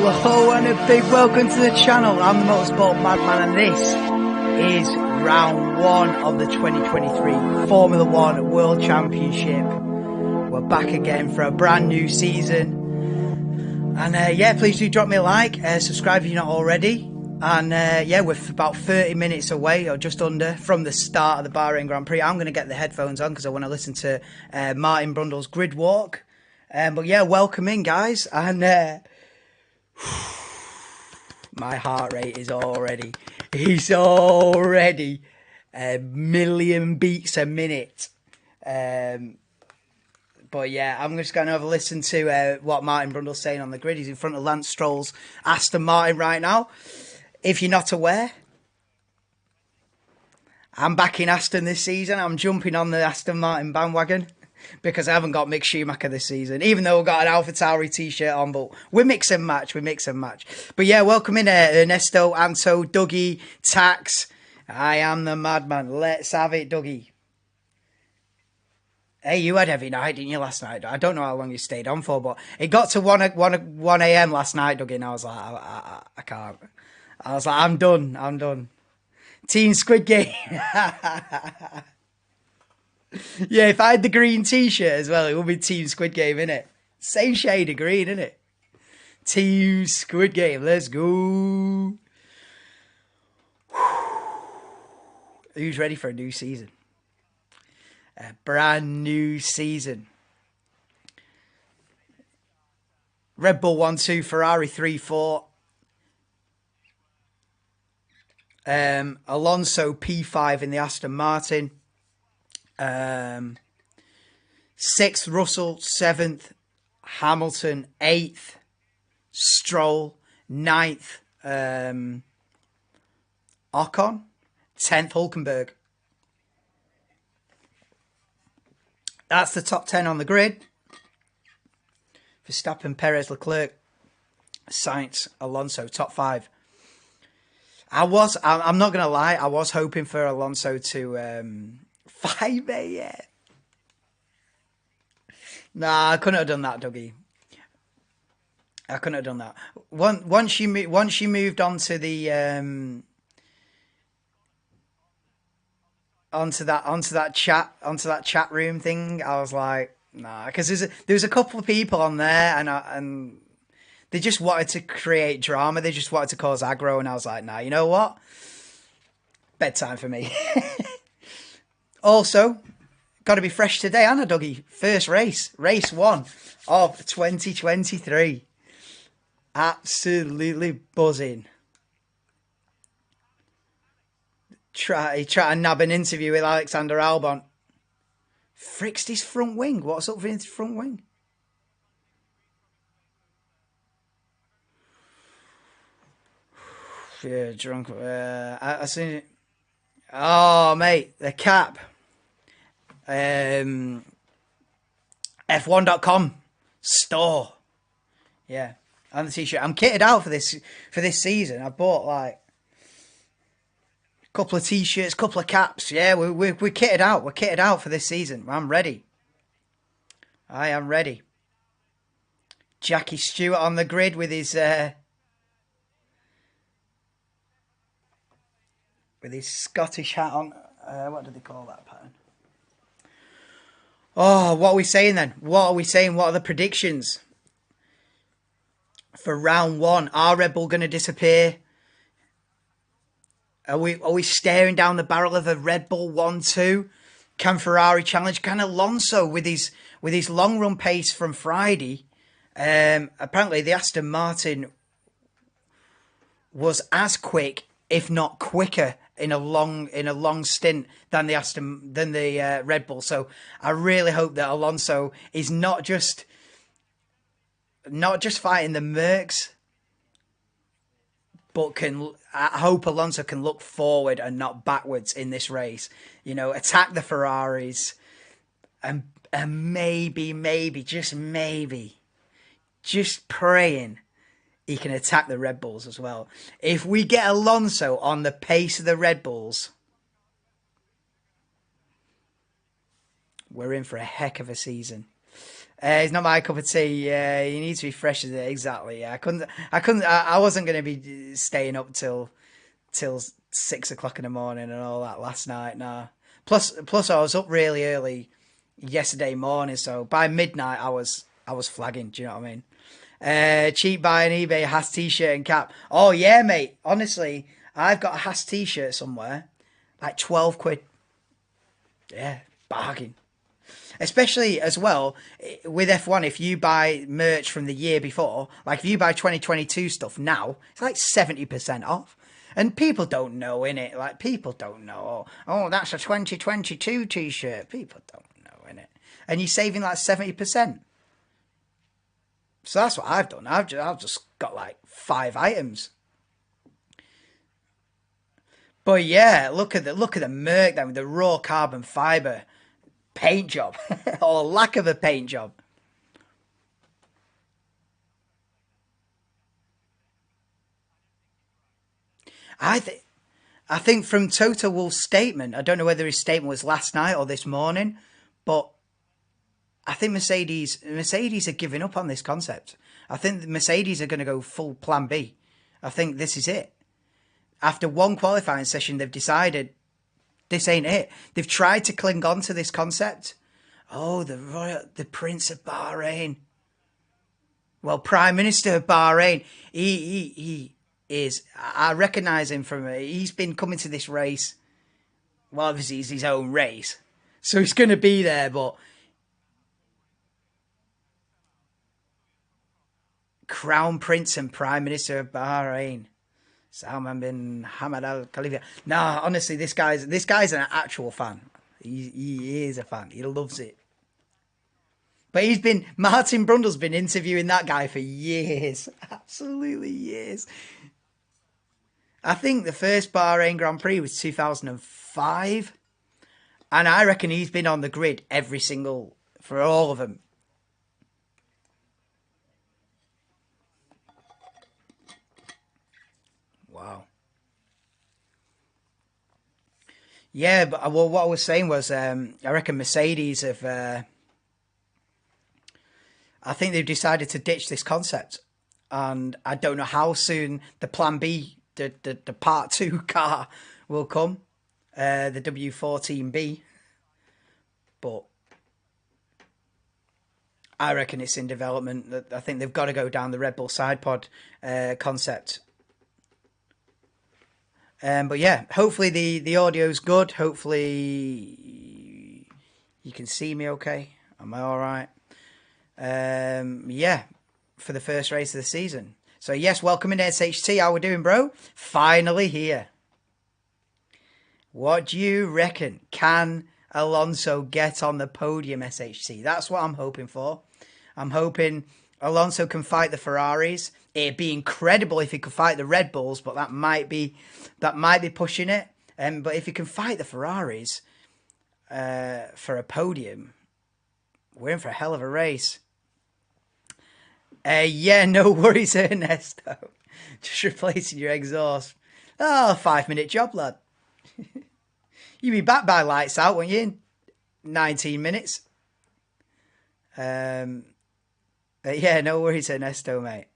Hello and a big welcome to the channel. I'm the Motorsport Madman and this is round one of the 2023 Formula One World Championship. We're back again for a brand new season. And yeah, please do drop me a like, subscribe if you're not already. And yeah, we're about 30 minutes away or just under from the start of the Bahrain Grand Prix. I'm going to get the headphones on because I want to listen to Martin Brundle's grid walk. But yeah, welcome in guys. And my heart rate is already, it's already a million beats a minute. But yeah, I'm just going to have a listen to what Martin Brundle's saying on the grid. He's in front of Lance Stroll's Aston Martin right now. If you're not aware, I'm back in Aston this season. I'm jumping on the Aston Martin bandwagon because I haven't got Mick Schumacher this season, even though we've got an AlphaTauri t-shirt on, but we mix and match, But yeah, welcome in Ernesto, Anto, Dougie, Tax. I am the madman. Let's have it, Dougie. Hey, you had heavy night, didn't you, last night? I don't know how long you stayed on for, but it got to 1 a.m. last night, Dougie, and I was like, I can't. I was like, I'm done. Team Squid Game. Yeah, if I had the green t-shirt as well, it would be Team Squid Game, innit? Same shade of green, innit? Team Squid Game, let's go. Who's ready for a new season? A brand new season. Red Bull 1-2, Ferrari 3-4. Alonso P5 in the Aston Martin. 6th Russell, 7th Hamilton, 8th Stroll, 9th Ocon, 10th Hulkenberg. That's the top 10 on the grid. Verstappen, Perez, Leclerc, Sainz, Alonso, top 5. I'm not going to lie, I was hoping for Alonso to 5 a.m. Nah, I couldn't have done that, Dougie. I couldn't have done that. Once you moved on to the onto that chat room thing, I was like, nah, because there was a couple of people on there, and they just wanted to create drama. They just wanted to cause aggro, and I was like, nah, you know what? Bedtime for me. Also, got to be fresh today, Anna Dougie. First race 1 of 2023. Absolutely buzzing. Try to nab an interview with Alexander Albon. Fricked his front wing. What's up with his front wing? Yeah, drunk. I seen it. Oh, mate, the cap. F1.com store. Yeah, and the t-shirt. I'm kitted out for this season. I bought like a couple of t-shirts, couple of caps. Yeah, we're kitted out. We're kitted out for this season. I'm ready. I am ready. Jackie Stewart on the grid with his Scottish hat on. What do they call that pattern? Oh, what are we saying then? What are we saying? What are the predictions for round 1? Are Red Bull going to disappear? Are we staring down the barrel of a Red Bull 1-2? Can Ferrari challenge? Can Alonso with his long run pace from Friday? Apparently the Aston Martin was as quick, if not quicker, in a long stint than the Red Bull. So I really hope that Alonso is not just fighting the Mercs, but I hope Alonso can look forward and not backwards in this race. You know, attack the Ferraris and maybe, just praying he can attack the Red Bulls as well. If we get Alonso on the pace of the Red Bulls, we're in for a heck of a season. It's not my cup of tea. You need to be fresh as it. Exactly. Yeah, I wasn't going to be staying up till 6 o'clock in the morning and all that last night. Nah. Plus, I was up really early yesterday morning, so by midnight I was flagging. Do you know what I mean? Cheap buy on eBay, Haas t-shirt and cap. Oh yeah, mate. Honestly, I've got a Haas t-shirt somewhere, like 12 quid. Yeah, bargain. Especially as well with F1, if you buy merch from the year before, like if you buy 2022 stuff now, it's like 70% off. And people don't know, innit? Like, people don't know. Oh, that's a 2022 t-shirt. People don't know, innit? And you're saving like 70%. So that's what I've done. I've just got like 5 items. But yeah, look at the merc then with the raw carbon fibre paint job or lack of a paint job. I think from Toto Wolff's statement, I don't know whether his statement was last night or this morning, but I think Mercedes are giving up on this concept. I think Mercedes are going to go full plan B. I think this is it. After one qualifying session, they've decided this ain't it. They've tried to cling on to this concept. Oh, the Prince of Bahrain. Well, Prime Minister of Bahrain. He is. I recognise him from. He's been coming to this race. Well, obviously, it's his own race, so he's going to be there. But Crown Prince and Prime Minister of Bahrain, Salman bin Hamad Al Khalifa. Nah, honestly, this guy's an actual fan. He is a fan. He loves it. But Martin Brundle's been interviewing that guy for years. Absolutely years. I think the first Bahrain Grand Prix was 2005. And I reckon he's been on the grid for all of them. Wow. Yeah, but well, what I was saying was, I reckon Mercedes have. I think they've decided to ditch this concept, and I don't know how soon the Plan B, the Part 2 car, will come, the W14B. But I reckon it's in development. I think they've got to go down the Red Bull side pod concept. But yeah, hopefully the audio's good. Hopefully you can see me okay. Am I all right? Yeah, for the first race of the season. So yes, welcome in SHT. How we doing, bro? Finally here. What do you reckon? Can Alonso get on the podium, SHT? That's what I'm hoping for. I'm hoping Alonso can fight the Ferraris. It'd be incredible if he could fight the Red Bulls, but that might be pushing it. But if he can fight the Ferraris for a podium, we're in for a hell of a race. Yeah, no worries, Ernesto. Just replacing your exhaust. Oh, 5-minute job, lad. You'll be back by lights out, won't you? In 19 minutes. Yeah, no worries, Ernesto, mate.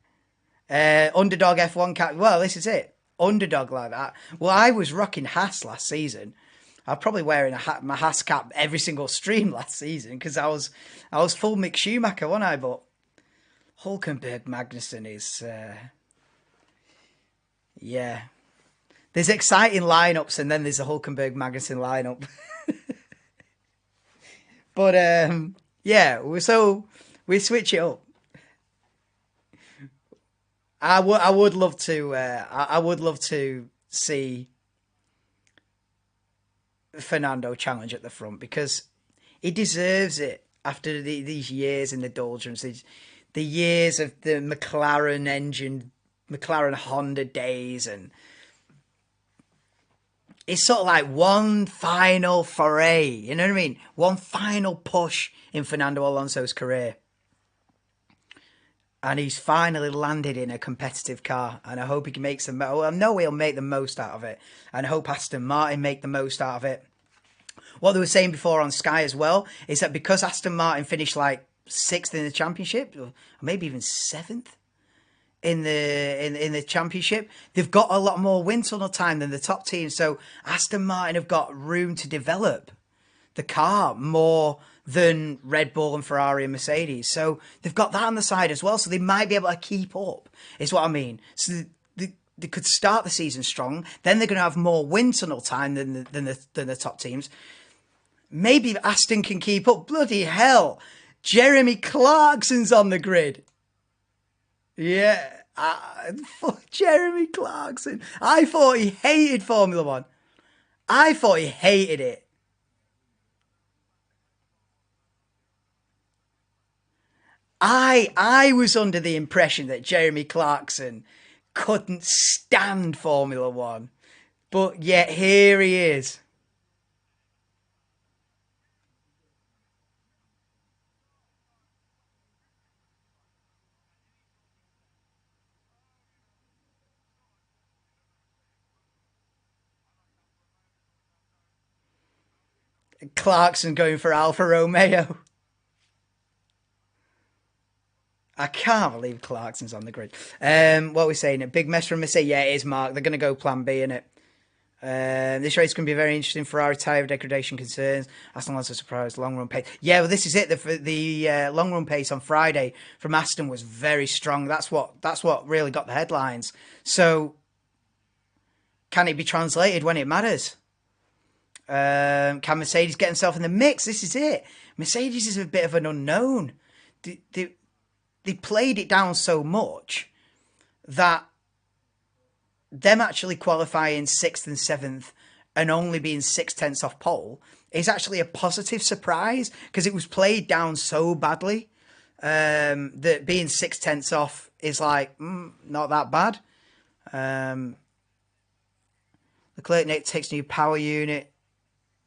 Underdog F1 cap. Well, this is it. Underdog, lad. I was rocking Haas last season. I was probably wearing my Haas cap every single stream last season because I was full Mick Schumacher, wasn't I? But Hulkenberg Magnussen is, yeah. There's exciting lineups, and then there's a Hulkenberg Magnussen lineup. But yeah, we switch it up. I would love to. I would love to see Fernando challenge at the front because he deserves it after these years in the doldrums, the years of the McLaren engine, McLaren Honda days, and it's sort of like one final foray, you know what I mean? One final push in Fernando Alonso's career. And he's finally landed in a competitive car. And I hope he can make some... Well, I know he'll make the most out of it. And I hope Aston Martin make the most out of it. What they were saying before on Sky as well is that because Aston Martin finished like 6th in the championship, or maybe even 7th in the championship. They've got a lot more wind tunnel time than the top team, so Aston Martin have got room to develop the car more than Red Bull and Ferrari and Mercedes. So they've got that on the side as well, so they might be able to keep up, is what I mean. So they could start the season strong, then they're going to have more wind tunnel time than the top teams. Maybe Aston can keep up. Bloody hell, Jeremy Clarkson's on the grid. Yeah, Jeremy Clarkson. I thought he hated Formula One. I thought he hated it. I was under the impression that Jeremy Clarkson couldn't stand Formula One. But yet here he is. Clarkson going for Alfa Romeo. I can't believe Clarkson's on the grid. What are we saying? A big mess from Mercedes. Yeah, it is, Mark. They're going to go plan B, innit? This race is going to be very interesting. Ferrari tyre degradation concerns. Aston lots of surprise. Long run pace. Yeah, well, this is it. The long run pace on Friday from Aston was very strong. That's what really got the headlines. So, can it be translated when it matters? Can Mercedes get himself in the mix? This is it. Mercedes is a bit of an unknown. They played it down so much that them actually qualifying 6th and 7th and only being 6/10 off pole is actually a positive surprise, because it was played down so badly that being 6/10 off is like, not that bad. Leclerc takes new power unit.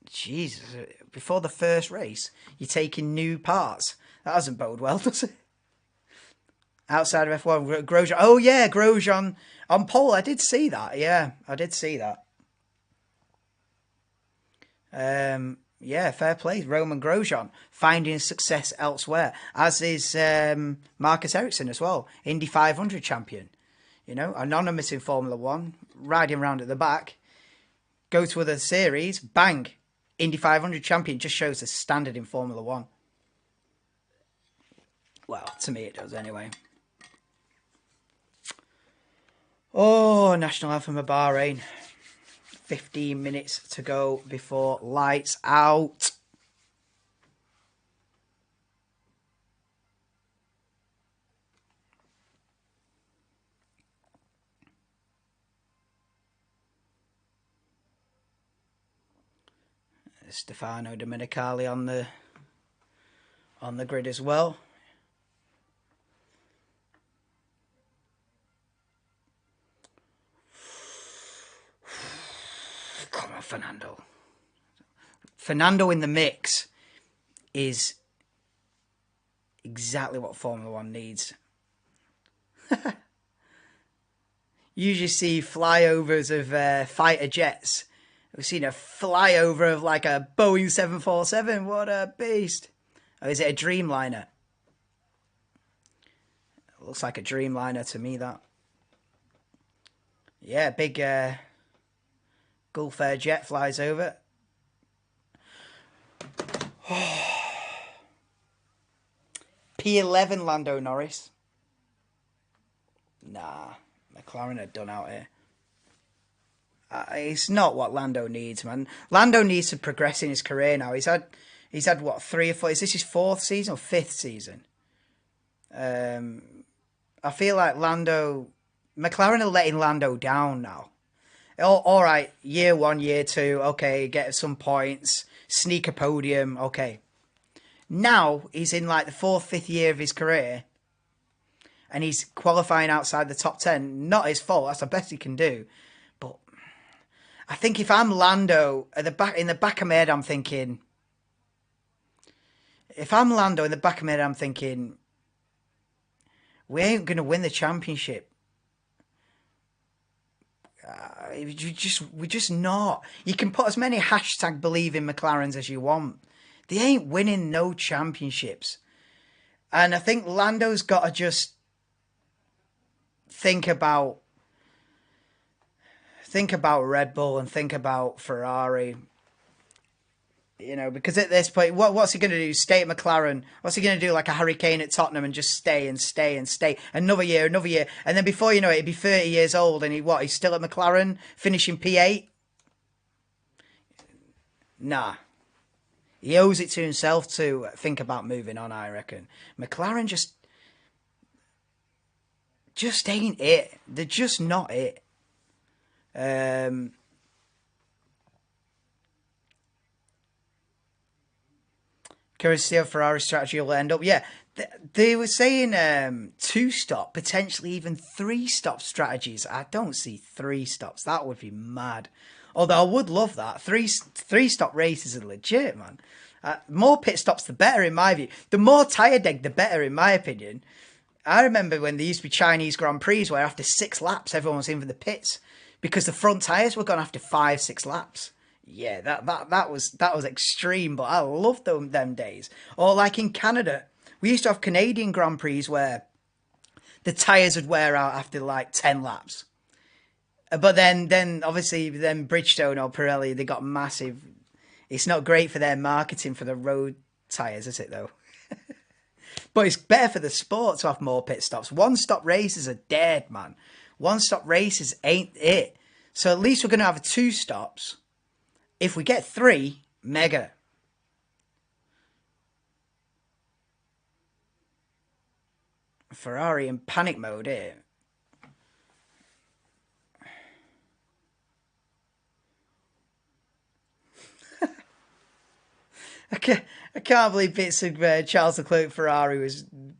Jesus, before the first race, you're taking new parts. That doesn't bode well, does it? Outside of F1, Grosjean. Oh, yeah, Grosjean on pole. I did see that. Yeah, I did see that. Yeah, fair play. Roman Grosjean finding success elsewhere, as is Marcus Ericsson as well. Indy 500 champion. You know, anonymous in Formula One, riding around at the back. Go to other series, bang. Indy 500 champion. Just shows the standard in Formula One. Well, to me it does anyway. Oh, national anthem of Bahrain. 15 minutes to go before lights out. Stefano Domenicali on the grid as well. Come on, Fernando. Fernando in the mix is exactly what Formula One needs. Usually see flyovers of fighter jets. We've seen a flyover of like a Boeing 747. What a beast. Oh, is it a Dreamliner? It looks like a Dreamliner to me, that. Yeah, big Gulf Air jet flies over. P11 Lando Norris. Nah, McLaren are done out here. It's not what Lando needs, man. Lando needs to progress in his career now. He's had what, 3 or 4? Is this his 4th season or 5th season? I feel like McLaren are letting Lando down now. All right, year 1, year 2, okay, get some points, sneak a podium, okay. Now he's in like the 4th, 5th year of his career, and he's qualifying outside the top 10. Not his fault. That's the best he can do. But I think if I'm Lando, in the back of my head, I'm thinking. If I'm Lando, in the back of my head, I'm thinking, we ain't gonna win the championship. We're just not. You can put as many hashtag believe in McLarens as you want. They ain't winning no championships. And I think Lando's got to just think about Red Bull and think about Ferrari. You know, because at this point, what's he going to do? Stay at McLaren? What's he going to do, like a hurricane at Tottenham, and just stay and stay and stay? Another year, and then before you know it, he'd be 30 years old, and he's still at McLaren, finishing P8? Nah. He owes it to himself to think about moving on, I reckon. McLaren just ain't it. They're just not it. Curious to see how Ferrari's strategy will end up. Yeah, they were saying 2-stop, potentially even 3-stop strategies. I don't see 3 stops. That would be mad. Although I would love that. 3-stop races are legit, man. More pit stops, the better, in my view. The more tyre deg, the better, in my opinion. I remember when there used to be Chinese Grand Prix where after 6 laps, everyone was in for the pits because the front tyres were gone after 5-6 laps. Yeah, that was extreme, but I loved them days. Or like in Canada, we used to have Canadian Grand Prix where the tyres would wear out after like 10 laps. But then obviously Bridgestone or Pirelli, they got massive. It's not great for their marketing for the road tyres, is it though? But it's better for the sport to have more pit stops. 1-stop races are dead, man. 1-stop races ain't it. So at least we're going to have 2 stops. If we get 3, mega. Ferrari in panic mode here. I can't believe bits of Charles Leclerc Ferrari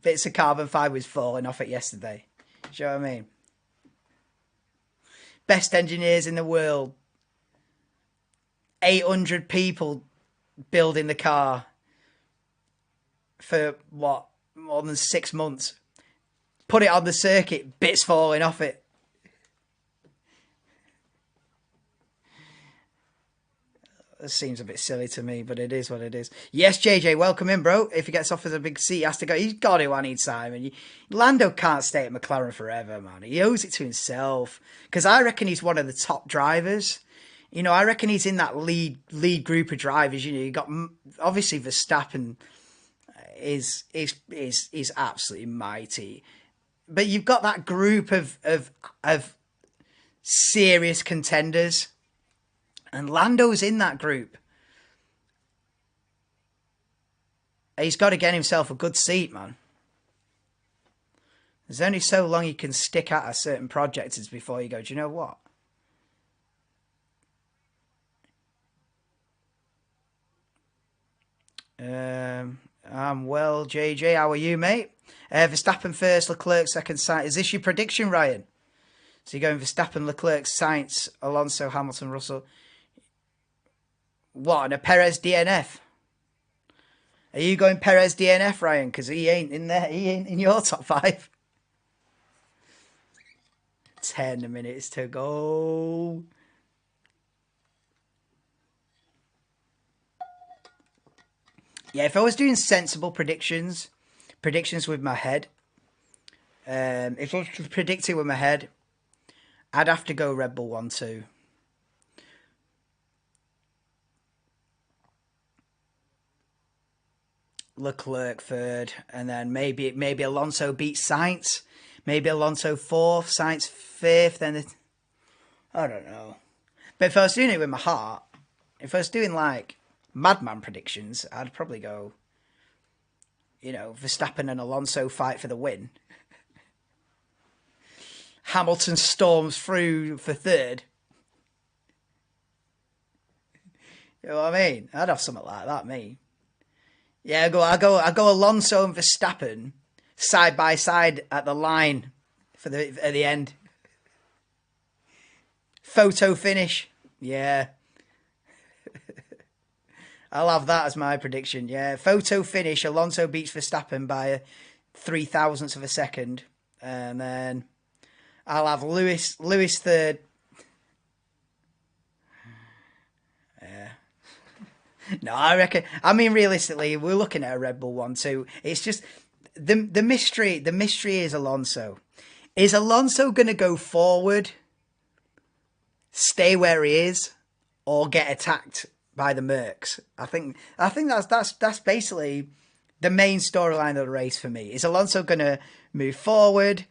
bits of carbon fibre was falling off it yesterday. Do you know what I mean? Best engineers in the world. 800 people building the car for what, more than 6 months. Put it on the circuit, bits falling off it. This seems a bit silly to me, but it is what it is. Yes, JJ, welcome in, bro. If he gets off as a big seat, he has to go. He's got to, I need Simon. Lando can't stay at McLaren forever, man. He owes it to himself. Because I reckon he's one of the top drivers. You know, I reckon he's in that lead group of drivers. You know, you got obviously Verstappen is absolutely mighty, but you've got that group of serious contenders, and Lando's in that group. He's got to get himself a good seat, man. There's only so long you can stick at a certain project before you go, do you know what? I'm well, JJ. How are you, mate? Verstappen first, Leclerc second. Is this your prediction, Ryan? So you're going Verstappen, Leclerc, Sainz, Alonso, Hamilton, Russell. What, and a Perez DNF? Are you going Perez DNF, Ryan? Because he ain't in there. He ain't in your top 5. 10 minutes to go. Yeah, if I was doing sensible predictions with my head, if I was predicting with my head, I'd have to go Red Bull 1-2. Leclerc third, and then maybe Alonso beats Sainz, maybe Alonso 4th, Sainz 5th, then I don't know. But if I was doing it with my heart, if I was doing like madman predictions, I'd probably go, you know, Verstappen and Alonso fight for the win. Hamilton storms through for 3rd. You know what I mean? I'd have something like that, me. Yeah, I go Alonso and Verstappen side by side at the line at the end. Photo finish. Yeah. I'll have that as my prediction. Yeah, photo finish. Alonso beats Verstappen by a 0.003 of a second, and then I'll have Lewis 3rd. Yeah. No, I reckon. I mean, realistically, we're looking at a Red Bull 1-2. It's just the mystery is Alonso. Is Alonso going to go forward, stay where he is, or get attacked by the Mercs? I think that's basically the main storyline of the race for me. Is Alonso going to move forward,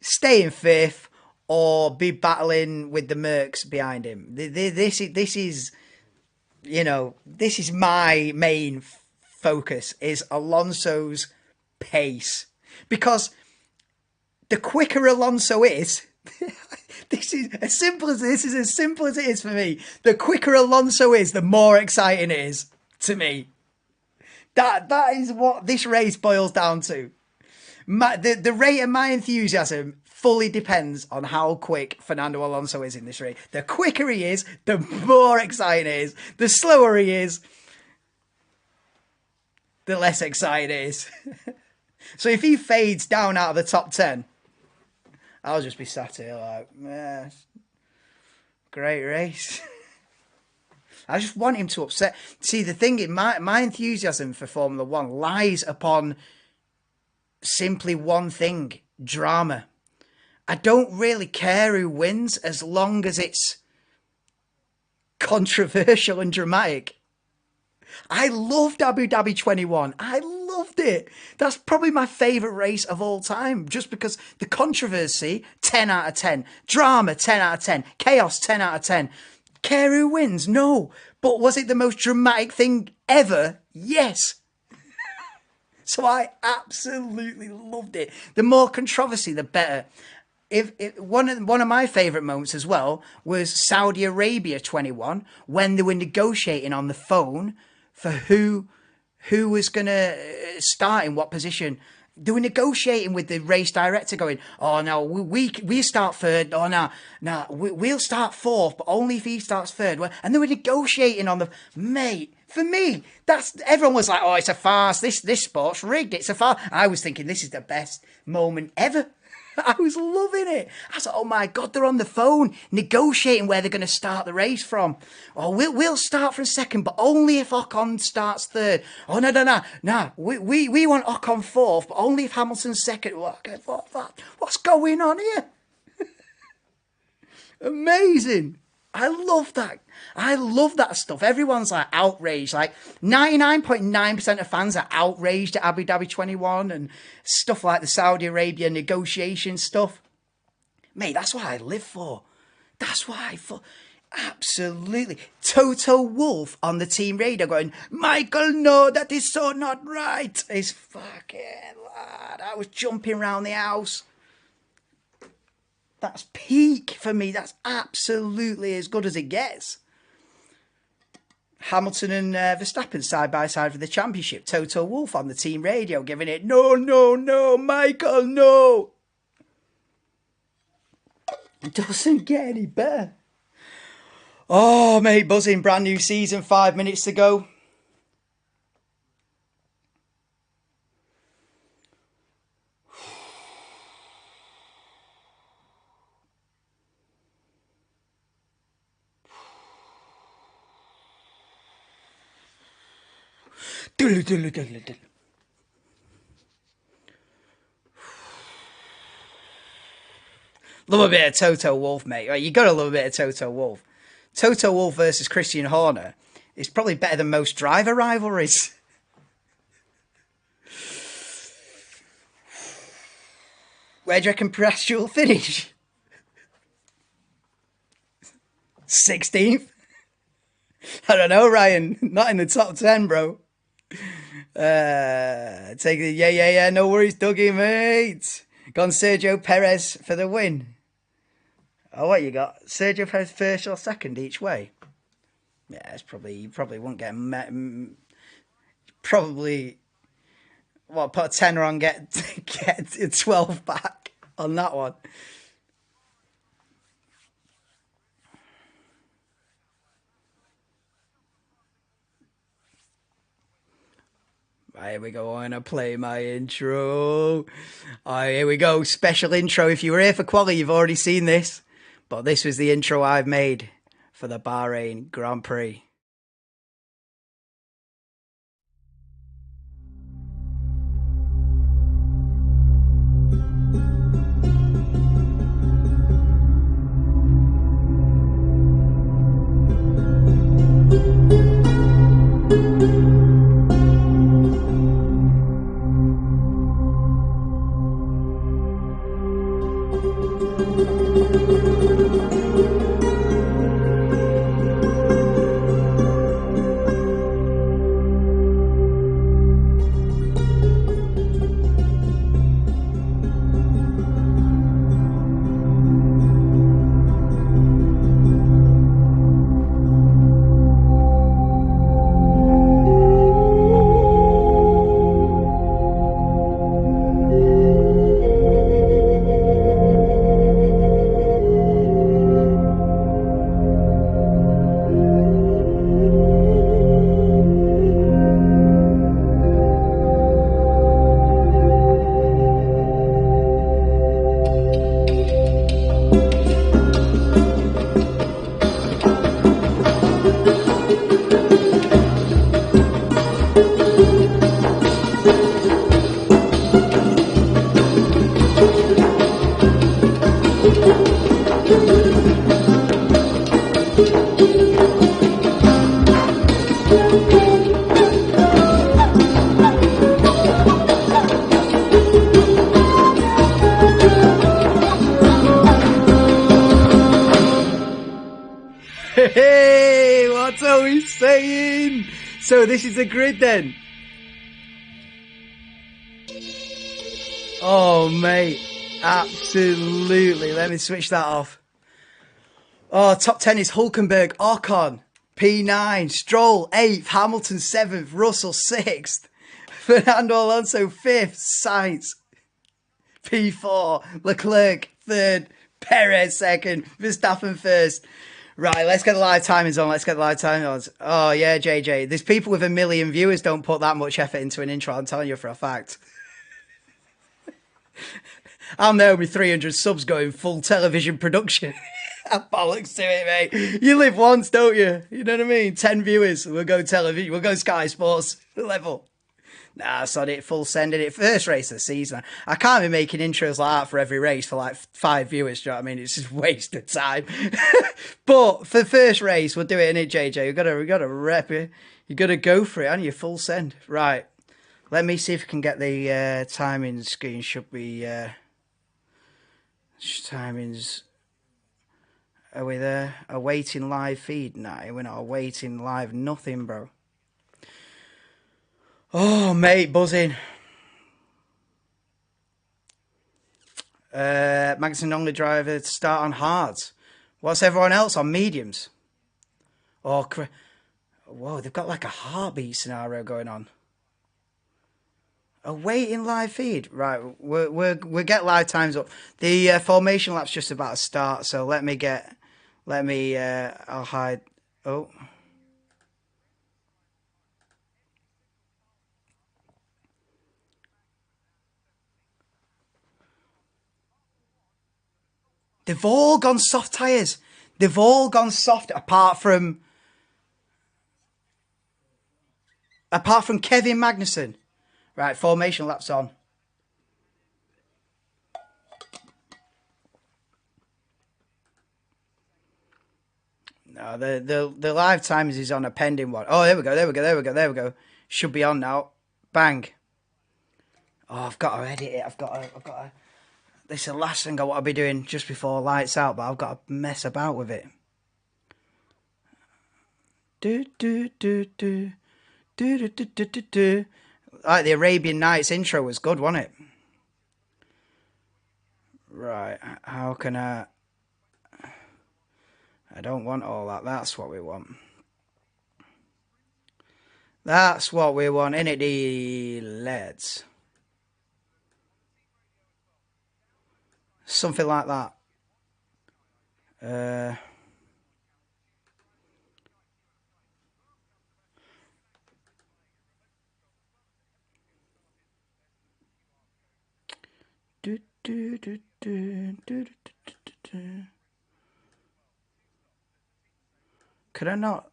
stay in fifth, or be battling with the Mercs behind him? This is, you know, this is my main focus, is Alonso's pace. Because the quicker Alonso is, this is as simple as it is for me. The quicker Alonso is, the more exciting it is to me. That is what this race boils down to. The rate of my enthusiasm fully depends on how quick Fernando Alonso is in this race. The quicker he is, the more exciting it is. The slower he is, the less exciting it is. So if he fades down out of the top 10, I'll just be sat here like, yeah, great race. I just want him to upset. See, the thing is, my enthusiasm for Formula One lies upon simply one thing: drama. I don't really care who wins as long as it's controversial and dramatic. I loved Abu Dhabi 21. I loved it. That's probably my favourite race of all time, just because the controversy, 10 out of 10. Drama, 10 out of 10. Chaos, 10 out of 10. Care who wins? No. But was it the most dramatic thing ever? Yes. So I absolutely loved it. The more controversy, the better. One of my favourite moments as well was Saudi Arabia 21, when they were negotiating on the phone for who was going to start in what position. They were negotiating with the race director, going, "Oh no, we start third. Oh no, we'll start fourth, but only if he starts third." And they were negotiating on the mate. For me, everyone was like, "Oh, it's a farce. This sport's rigged. It's a farce." I was thinking, this is the best moment ever. I was loving it. I was like, oh my God, they're on the phone negotiating where they're going to start the race from. Oh, we'll start from second, but only if Ocon starts third. Oh, no. We want Ocon fourth, but only if Hamilton's second. What's going on here? Amazing. I love that. I love that stuff. Everyone's like outraged. Like 99.9% of fans are outraged at Abu Dhabi 21 and stuff like the Saudi Arabia negotiation stuff. Mate, that's what I live for. That's what I for. Absolutely. Toto Wolff on the team radio going, "Michael, no, that is so not right." It's fucking lad. I was jumping around the house. That's peak for me. That's absolutely as good as it gets. Hamilton and Verstappen side by side for the championship. Toto Wolff on the team radio giving it, "No, Michael, no." It doesn't get any better. Oh, mate, buzzing. Brand new season, 5 minutes to go. Love a bit of Toto Wolff, mate. Right, you got to love a bit of Toto Wolff. Toto Wolff versus Christian Horner is probably better than most driver rivalries. Where do you reckon Piastri will finish? 16th? I don't know, Ryan. Not in the top 10, bro. Take the yeah. No worries, Dougie, mate. Gone Sergio Perez for the win. Oh, what you got? Sergio Perez first or second each way? Yeah, it's probably, you probably won't get probably, what, put a tenner on, get 12 back on that one. Right, here we go. I'm going to play my intro. Here we go. Special intro. If you were here for quali, you've already seen this. But this was the intro I've made for the Bahrain Grand Prix. Hey, what are we saying? So this is the grid then. Oh, mate. Absolutely. Let me switch that off. Oh, top 10 is Hulkenberg, Ocon, P9, Stroll, 8th, Hamilton, 7th, Russell, 6th, Fernando Alonso, 5th, Sainz, P4, Leclerc, 3rd, Perez, 2nd, Verstappen, 1st. Right, let's get the live timings on. Let's get the live timings on. Oh, yeah, JJ. There's people with 1 million viewers don't put that much effort into an intro. I'm telling you for a fact. I'm there with 300 subs going full television production. Bollocks to it, mate. You live once, don't you? You know what I mean? 10 viewers. We'll go television. We'll go Sky Sports level. Nah, sod it. Full sending it. First race of the season. I can't be making intros like that for every race for like 5 viewers. Do you know what I mean? It's just waste of time. But for the first race, we'll do it in it, JJ. We gotta rep it. You gotta go for it, and you full send. Right. Let me see if I can get the timing screen. Should be timings. Are we there? Awaiting live feed? Nah, we're not awaiting live nothing, bro. Oh, mate, buzzing. Magnussen only driver to start on hards. What's everyone else on mediums? Oh, whoa, they've got like a heartbeat scenario going on. Awaiting live feed. Right, we'll get live times up. The formation lap's just about to start, so I'll hide. Oh. They've all gone soft tyres. They've all gone soft apart from Kevin Magnussen. Right, formation lap's on. No, the live timers is on a pending one. Oh, there we go. Should be on now. Bang. Oh, I've got to edit it. I've got to. This is the last thing I want to be doing just before lights out, but I've got to mess about with it. Like the Arabian Nights intro was good, wasn't it? Right, how can I don't want all that. That's what we want. That's what we want, innit, the lads? Something like that. Could I not?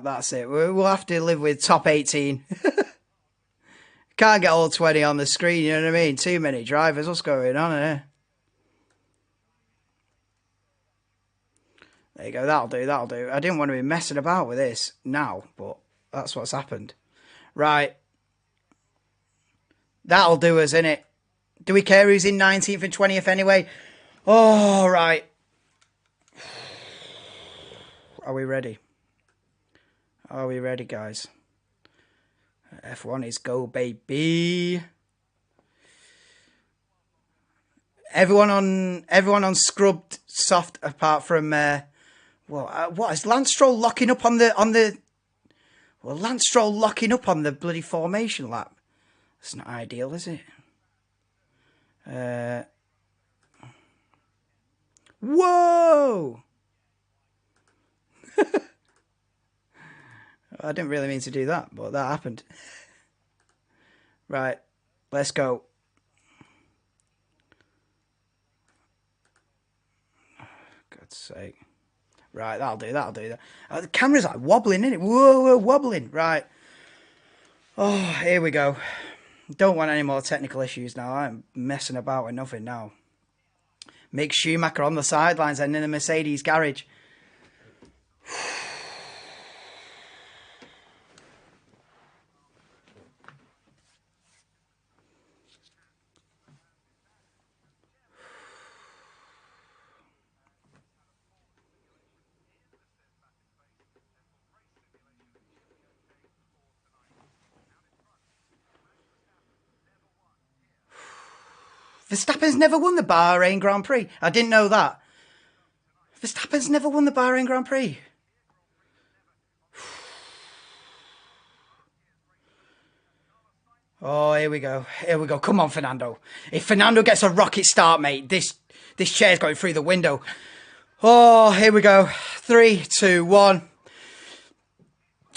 That's it. We'll have to live with top 18. Can't get all 20 on the screen, you know what I mean? Too many drivers. What's going on here? There you go. That'll do. I didn't want to be messing about with this now, but That's what's happened. Right. That'll do us, innit? Do we care who's in 19th and 20th anyway? Oh, right. Are we ready? Are we ready, guys? F1 is go, baby. Everyone on scrubbed soft apart from what is Lance Stroll locking up on the Lance Stroll locking up on the bloody formation lap. That's not ideal, is it? Whoa! I didn't really mean to do that, but that happened. Right, let's go. God's sake. Right, that'll do that. The camera's like wobbling, isn't it? Whoa, wobbling. Right. Oh, here we go. Don't want any more technical issues now. I'm messing about with nothing now. Mick Schumacher on the sidelines and in the Mercedes garage. Verstappen's never won the Bahrain Grand Prix. I didn't know that. Verstappen's never won the Bahrain Grand Prix. Oh, here we go. Here we go. Come on, Fernando. If Fernando gets a rocket start, mate, this chair's going through the window. Oh, here we go. 3, 2, 1.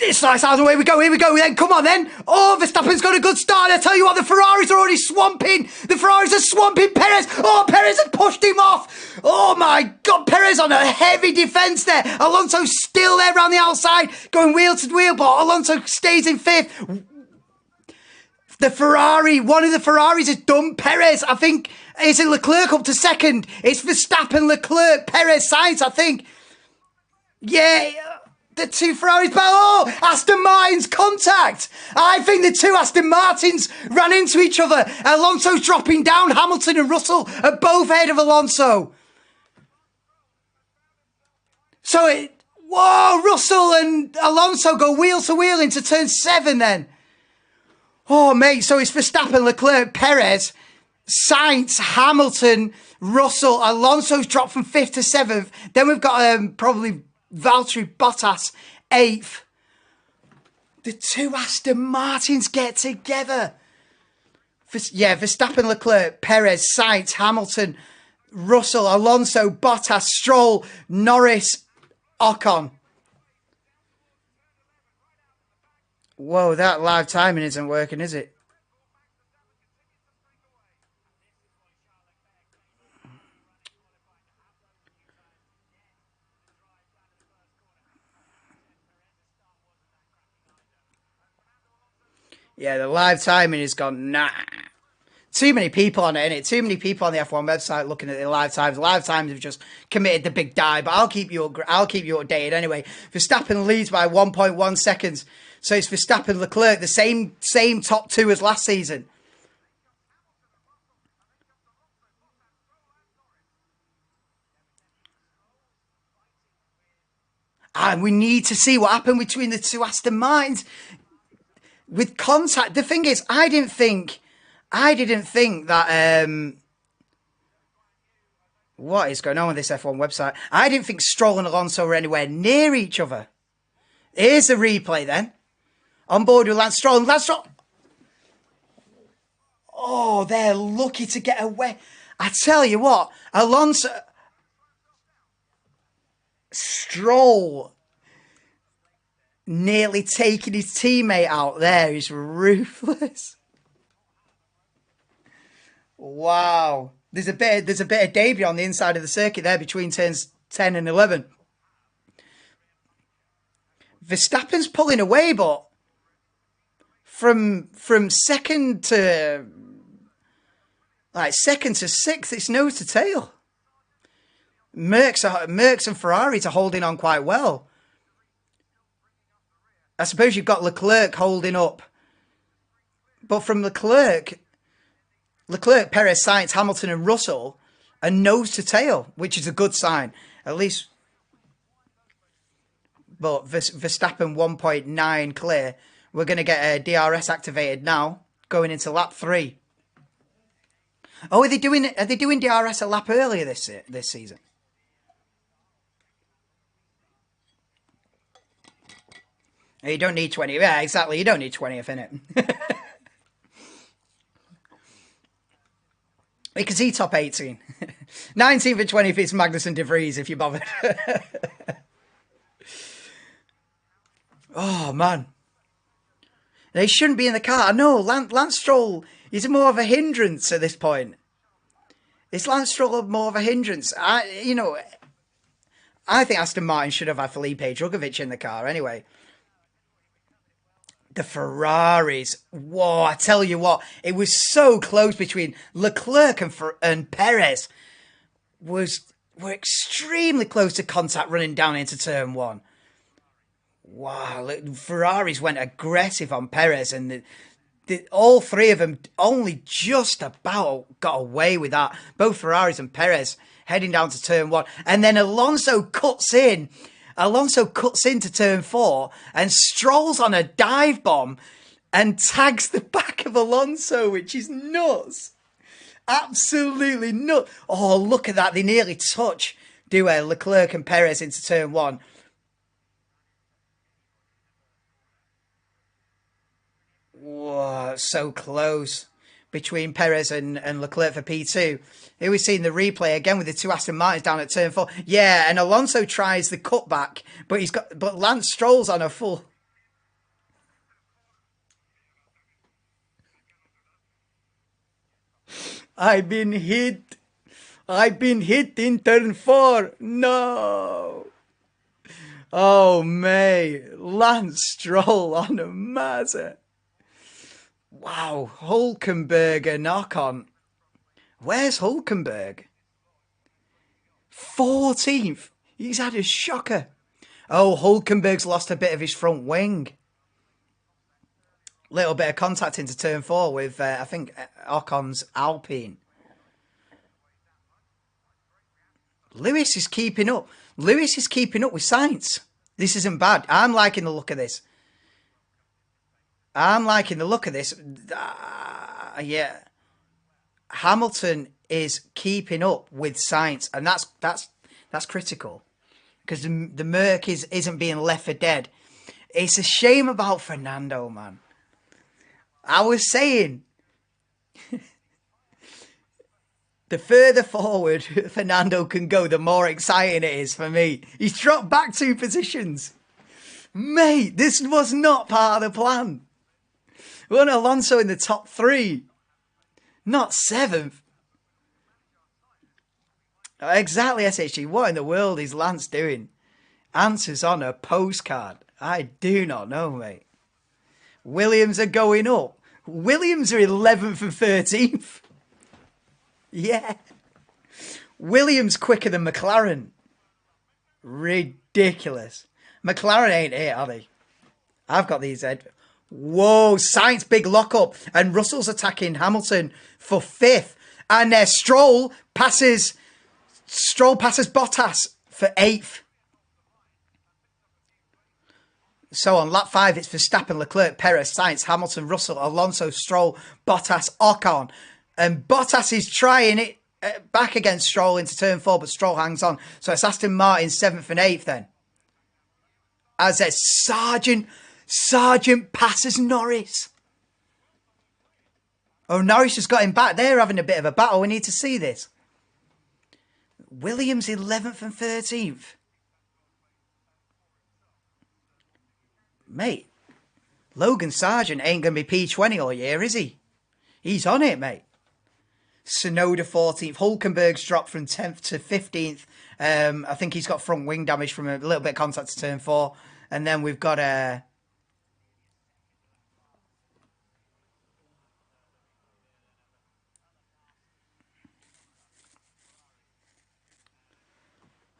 It's nice out of the way we go. Here we go. Then come on, then. Oh, Verstappen's got a good start. I tell you what, the Ferraris are already swamping. The Ferraris are swamping Perez. Oh, Perez has pushed him off. Oh my God, Perez on a heavy defence there. Alonso's still there around the outside, going wheel to wheel, but Alonso stays in 5th. The Ferrari, one of the Ferraris has dumped Perez. I think, is it Leclerc up to 2nd? It's Verstappen, Leclerc, Perez, Sainz, I think. Yeah. The 2 Ferraris, but oh, Aston Martin's contact. I think the 2 Aston Martins ran into each other. Alonso's dropping down. Hamilton and Russell are both ahead of Alonso. So whoa, Russell and Alonso go wheel to wheel into turn 7 then. Oh, mate, so it's Verstappen, Leclerc, Perez, Sainz, Hamilton, Russell. Alonso's dropped from 5th to 7th. Then we've got probably Valtteri Bottas, 8th. The 2 Aston Martins get together. Yeah, Verstappen, Leclerc, Perez, Sainz, Hamilton, Russell, Alonso, Bottas, Stroll, Norris, Ocon. Whoa, that live timing isn't working, is it? Yeah, the live timing has gone, nah. Too many people on it, innit? Too many people on the F1 website looking at the live times. Live times have just committed the big dive, but I'll keep you updated anyway. Verstappen leads by 1.1 seconds. So it's Verstappen, Leclerc, the same top 2 as last season. And we need to see what happened between the 2 Aston Martins. With contact, the thing is, I didn't think that, what is going on with this F1 website? I didn't think Stroll and Alonso were anywhere near each other. Here's the replay then. On board with Lance Stroll. Lance Stroll. Oh, they're lucky to get away. I tell you what, Alonso, Stroll nearly taking his teammate out there is ruthless. Wow. There's a bit of debris on the inside of the circuit there between turns 10 and 11. Verstappen's pulling away, but from second to 6th, it's nose to tail. Mercs and Ferraris are holding on quite well. I suppose you've got Leclerc holding up. But from Leclerc, Perez, Sainz, Hamilton and Russell are nose to tail, which is a good sign. At least, but Verstappen 1.9 clear. We're going to get a DRS activated now, going into lap 3. Oh, are they doing DRS a lap earlier this season? You don't need 20. Yeah, exactly. You don't need 20th in it. We can see top 18. 19th and 20th is Magnussen De Vries, if you're bothered. Oh, man. They shouldn't be in the car. No, Lance Stroll is more of a hindrance at this point. Is Lance Stroll more of a hindrance? I think Aston Martin should have had Felipe Drugovich in the car anyway. The Ferraris, whoa, I tell you what, it was so close between Leclerc and Perez. Were extremely close to contact running down into turn 1. Wow, Ferraris went aggressive on Perez, and all three of them only just about got away with that. Both Ferraris and Perez heading down to turn 1. And then Alonso cuts in. To turn 4 and strolls on a dive bomb and tags the back of Alonso, which is nuts. Absolutely nuts. Oh, look at that. They nearly touch, do Leclerc and Perez into turn 1. Whoa, so close between Perez and Leclerc for P2. Here we've seen the replay again with the two Aston Martins down at turn 4. Yeah, and Alonso tries the cutback, but Lance Stroll's on a full. I've been hit in turn 4. No. Oh, mate. Lance Stroll on a Mazda. Wow, Hulkenberg knock on. Where's Hulkenberg? 14th. He's had a shocker. Oh, Hulkenberg's lost a bit of his front wing. Little bit of contact into turn 4 with, I think, Ocon's Alpine. Lewis is keeping up. Lewis is keeping up with Sainz. This isn't bad. I'm liking the look of this. Yeah. Hamilton is keeping up with Sainz, and that's critical, because the Merc isn't being left for dead. It's a shame about Fernando, man. I was saying, the further forward Fernando can go, the more exciting it is for me. He's dropped back 2 positions. Mate, this was not part of the plan. We want Alonso in the top 3. Not 7th. Exactly, SHG. What in the world is Lance doing? Answers on a postcard. I do not know, mate. Williams are going up. Williams are 11th and 13th. Yeah. Williams quicker than McLaren. Ridiculous. McLaren ain't here, are they? I've got these head. Whoa, Sainz big lockup, and Russell's attacking Hamilton for 5th, and Stroll passes Bottas for 8th. So on lap 5, it's Verstappen, Leclerc, Perez, Sainz, Hamilton, Russell, Alonso, Stroll, Bottas, Ocon, and Bottas is trying it back against Stroll into turn 4, but Stroll hangs on. So it's Aston Martin 7th and 8th then. As it's Sargent passes Norris. Oh, Norris has got him back. They're having a bit of a battle. We need to see this. Williams 11th and 13th. Mate, Logan Sargent ain't going to be P20 all year, is he? He's on it, mate. Tsunoda 14th. Hulkenberg's dropped from 10th to 15th. I think he's got front wing damage from a little bit of contact to turn 4. And then we've got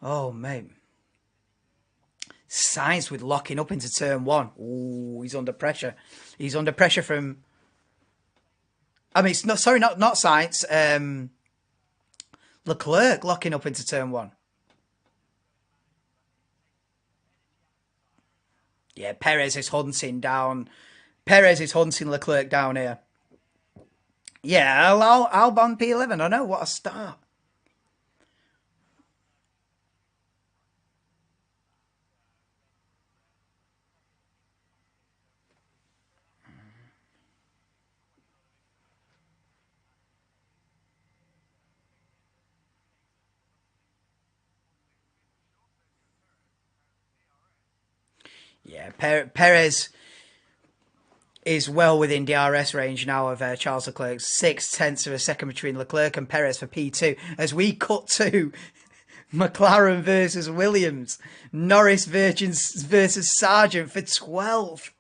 oh, mate. Sainz with locking up into turn 1. Ooh, he's under pressure. He's under pressure from... I mean, it's not, sorry, not Sainz. Leclerc locking up into turn 1. Yeah, Perez is hunting down. Perez is hunting Leclerc down here. Yeah, Albon P11. I know, what a start. Yeah, Perez is well within DRS range now of Charles Leclerc. 0.6 of a second between Leclerc and Perez for P2. As we cut to McLaren versus Williams. Norris versus Sargent for 12.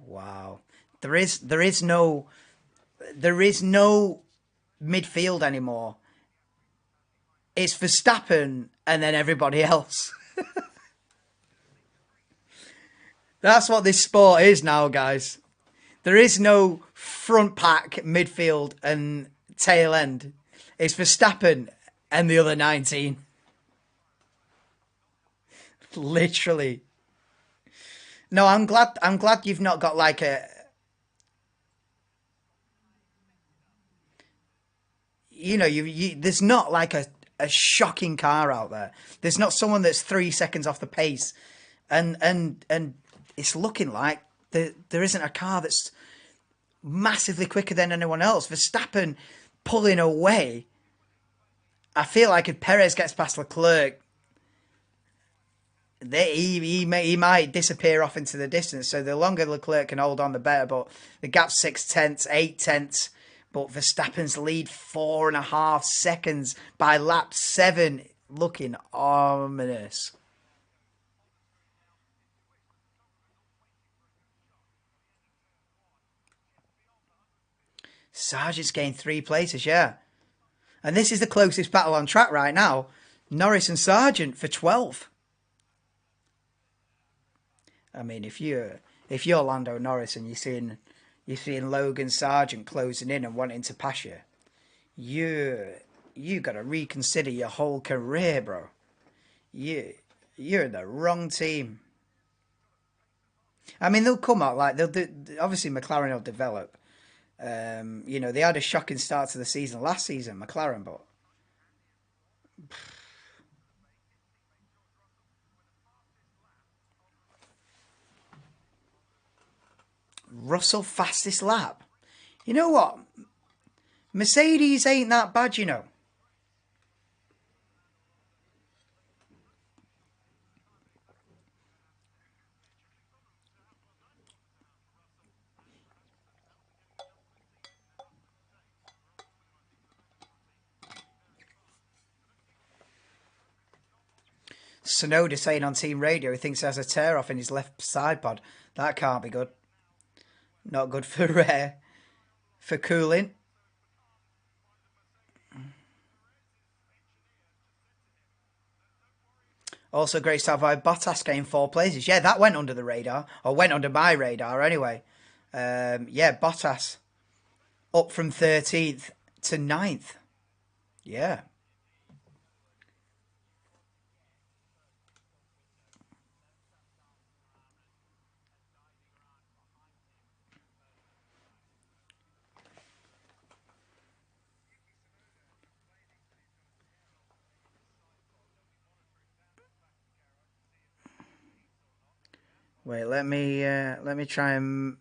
Wow. There is no midfield anymore. It's Verstappen and then everybody else. That's what this sport is now, guys. There is no front pack, midfield and tail end. It's Verstappen and the other 19. Literally. No, I'm glad you've not got like a... You know, there's not like a shocking car out there. There's not someone that's 3 seconds off the pace. And it's looking like there isn't a car that's massively quicker than anyone else. Verstappen pulling away. I feel like if Perez gets past Leclerc, he might disappear off into the distance. So the longer Leclerc can hold on, the better. But the gap's 0.6, 0.8. But Verstappen's lead 4.5 seconds by lap 7, looking ominous. Sargent's gained 3 places, yeah. And this is the closest battle on track right now. Norris and Sargent for 12. I mean, if you're Lando Norris and you're seeing Logan Sargent closing in and wanting to pass you got to reconsider your whole career, bro. You're in the wrong team. I mean, they'll come out like they'll do. Obviously, McLaren will develop. You know, they had a shocking start to the season last season, McLaren, but Russell fastest lap. You know what? Mercedes ain't that bad, you know. Sonoda saying on team radio he thinks he has a tear off in his left side pod. That can't be good. Not good for cooling. Also great start by Bottas getting 4 places. Yeah, that went under the radar. Or went under my radar anyway. Yeah, Bottas up from 13th to 9th. Yeah. Wait, let me try and...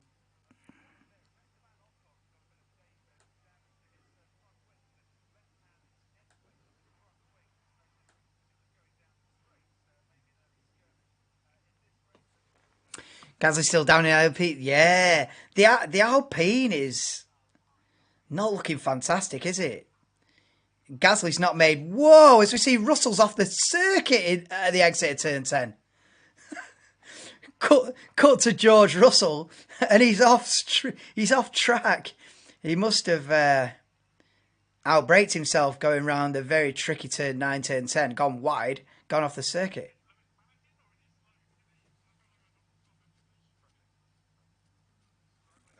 Gasly's still down in Alpine. Yeah, the Alpine is not looking fantastic, is it? Gasly's not made... Whoa, as we see Russell's off the circuit at the exit of turn 10. Cut to George Russell, and he's off track. He must have outbraked himself going round a very tricky turn 9, turn 10, gone wide, gone off the circuit.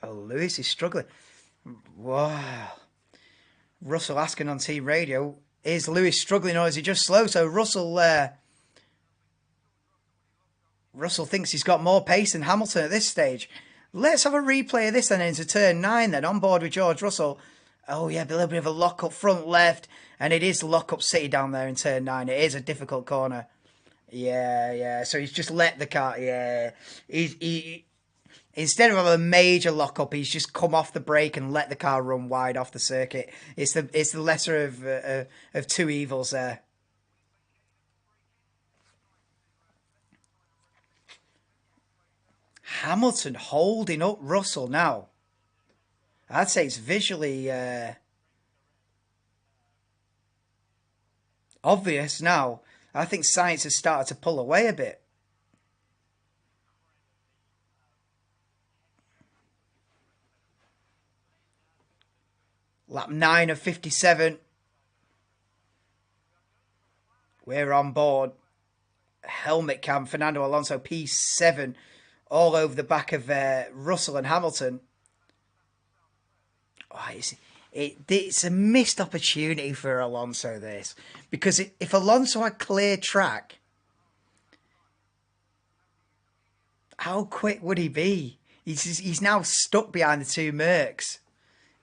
Oh, Lewis is struggling. Wow. Russell asking on team radio, is Lewis struggling or is he just slow? So Russell thinks he's got more pace than Hamilton at this stage. Let's have a replay of this then into turn 9 then, on board with George Russell. Oh yeah, a little bit of a lock up front left, and it is lock up City down there in turn 9. It is a difficult corner. Yeah. So he's just let the car, yeah. He instead of a major lock up, he's just come off the brake and let the car run wide off the circuit. It's the lesser of two evils there. Hamilton holding up Russell now. I'd say it's visually obvious now. I think Sainz has started to pull away a bit. Lap 9 of 57. We're on board. Helmet cam, Fernando Alonso, P7, all over the back of Russell and Hamilton. Oh, it's a missed opportunity for Alonso, this. Because if Alonso had clear track, how quick would he be? He's now stuck behind the two Mercs.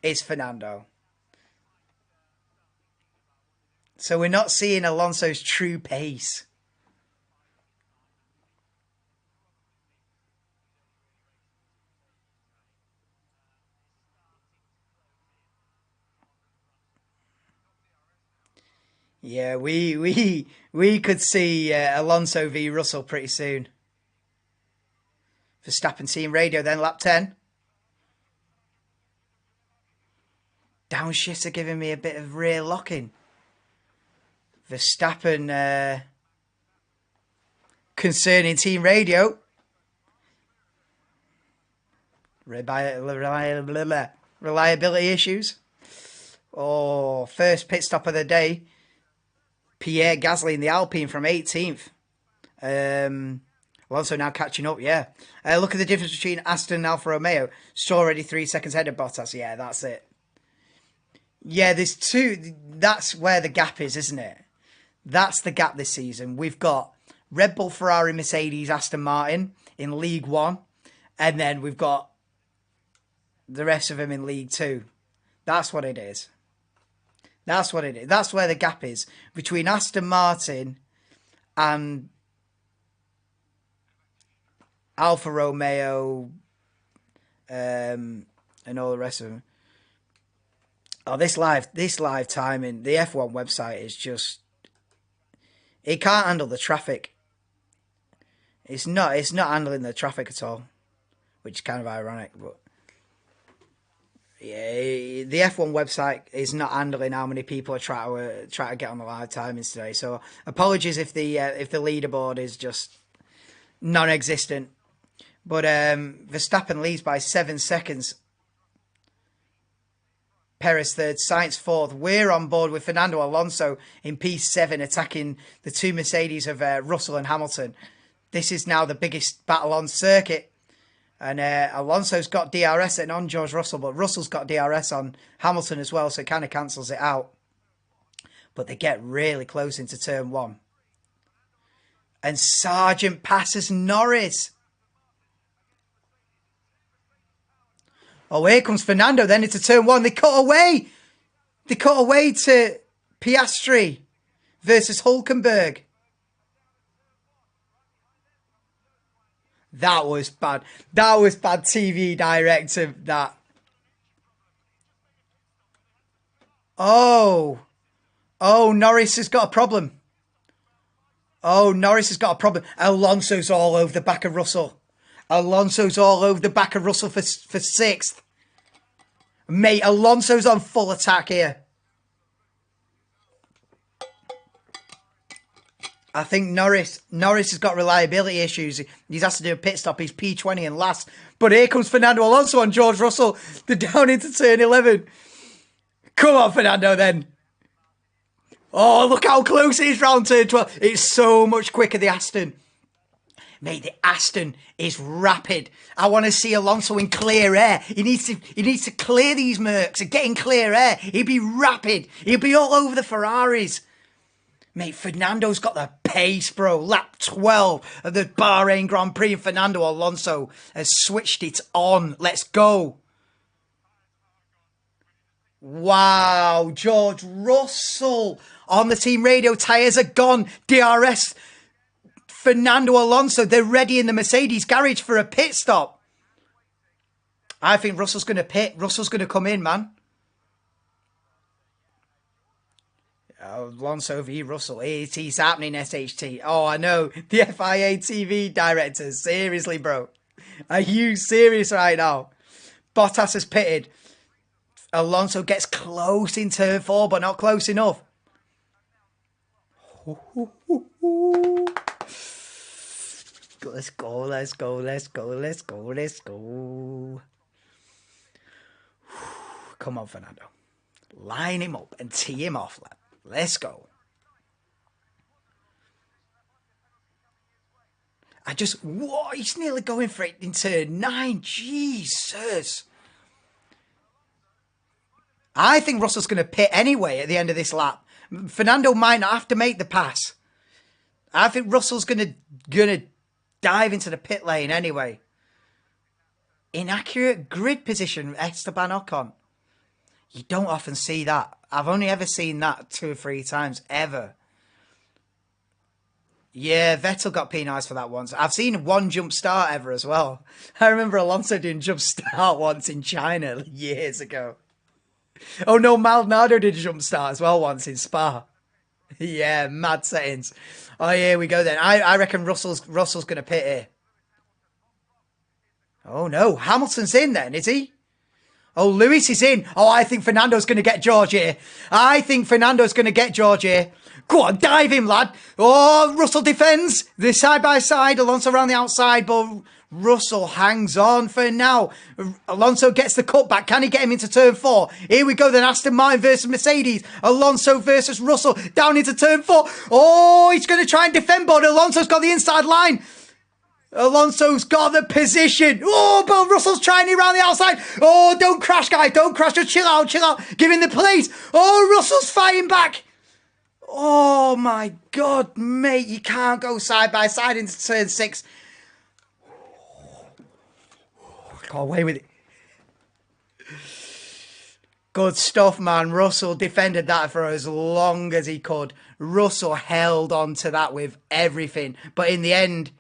It's Fernando. So we're not seeing Alonso's true pace. Yeah, we could see Alonso v Russell pretty soon. Verstappen team radio then, lap 10. Downshifts are giving me a bit of rear locking. Verstappen concerning team radio. Reliability issues. Oh, first pit stop of the day. Pierre Gasly in the Alpine from 18th. Alonso now catching up, yeah. Look at the difference between Aston and Alfa Romeo. Still already 3 seconds ahead of Bottas. Yeah, that's it. Yeah, there's two. That's where the gap is, isn't it? That's the gap this season. We've got Red Bull, Ferrari, Mercedes, Aston Martin in League 1. And then we've got the rest of them in League 2. That's what it is. That's what it is. That's where the gap is between Aston Martin and Alfa Romeo and all the rest of them. Oh, this live timing, the F1 website is just, it can't handle the traffic. It's not handling the traffic at all, which is kind of ironic, but yeah, the F1 website is not handling how many people are trying to get on the live timings today. So apologies if the leaderboard is just non-existent. But Verstappen leads by 7 seconds. Perez third, Sainz fourth. We're on board with Fernando Alonso in P7, attacking the two Mercedes of Russell and Hamilton. This is now the biggest battle on circuit. And Alonso's got DRS and on George Russell, but Russell's got DRS on Hamilton as well, so it kind of cancels it out. But they get really close into turn 1. And Sargent passes Norris. Oh, here comes Fernando then into turn 1. They cut away. They cut away to Piastri versus Hülkenberg. That was bad. That was bad TV directive, that. Oh. Oh, Norris has got a problem. Oh, Norris has got a problem. Alonso's all over the back of Russell. Alonso's all over the back of Russell for 6th. Mate, Alonso's on full attack here. I think Norris has got reliability issues. He's has to do a pit stop. He's P20 and last. But here comes Fernando Alonso on George Russell. They're down into turn 11. Come on, Fernando, then. Oh, look how close it is round turn 12. It's so much quicker, the Aston. Mate, the Aston is rapid. I want to see Alonso in clear air. He needs to clear these Mercs and get in clear air. He'd be rapid. He'd be all over the Ferraris. Mate, Fernando's got the pace, bro. Lap 12 of the Bahrain Grand Prix, and Fernando Alonso has switched it on. Let's go. Wow, George Russell on the team radio. Tyres are gone. DRS. Fernando Alonso, they're ready in the Mercedes garage for a pit stop. I think Russell's going to pit. Russell's going to come in, man. Alonso v Russell. It's happening, SHT. Oh, I know. The FIA TV director. Seriously, bro. Are you serious right now? Bottas has pitted. Alonso gets close in turn 4, but not close enough. Let's go, let's go, let's go, let's go, let's go. Come on, Fernando. Line him up and tee him off, lad. Let's go. Whoa, he's nearly going for it in turn 9. Jesus. I think Russell's going to pit anyway at the end of this lap. Fernando might not have to make the pass. I think Russell's going to dive into the pit lane anyway. Inaccurate grid position, Esteban Ocon. You don't often see that. I've only ever seen that 2 or 3 times, ever. Yeah, Vettel got penalised for that once. I've seen 1 jump start ever as well. I remember Alonso doing jump start once in China years ago. Oh no, Maldonado did a jump start as well once in Spa. Yeah, mad settings. Oh, here we go then. I reckon Russell's going to pit here. Oh no, Hamilton's in then, is he? Oh, Lewis is in. Oh, I think Fernando's going to get George here. I think Fernando's going to get George here. Go on, dive him, lad. Oh, Russell defends. They're side by side. Alonso around the outside, but Russell hangs on for now. Alonso gets the cutback. Can he get him into turn 4? Here we go then. Aston Martin versus Mercedes. Alonso versus Russell. Down into turn 4. Oh, he's going to try and defend, but Alonso's got the inside line. Alonso's got the position. Oh, but Russell's trying it around the outside. Oh, don't crash, guys. Don't crash. Just chill out, chill out. Give him the place. Oh, Russell's fighting back. Oh, my God, mate. You can't go side by side into turn 6. Got away with it. Good stuff, man. Russell defended that for as long as he could. Russell held on to that with everything. But in the end...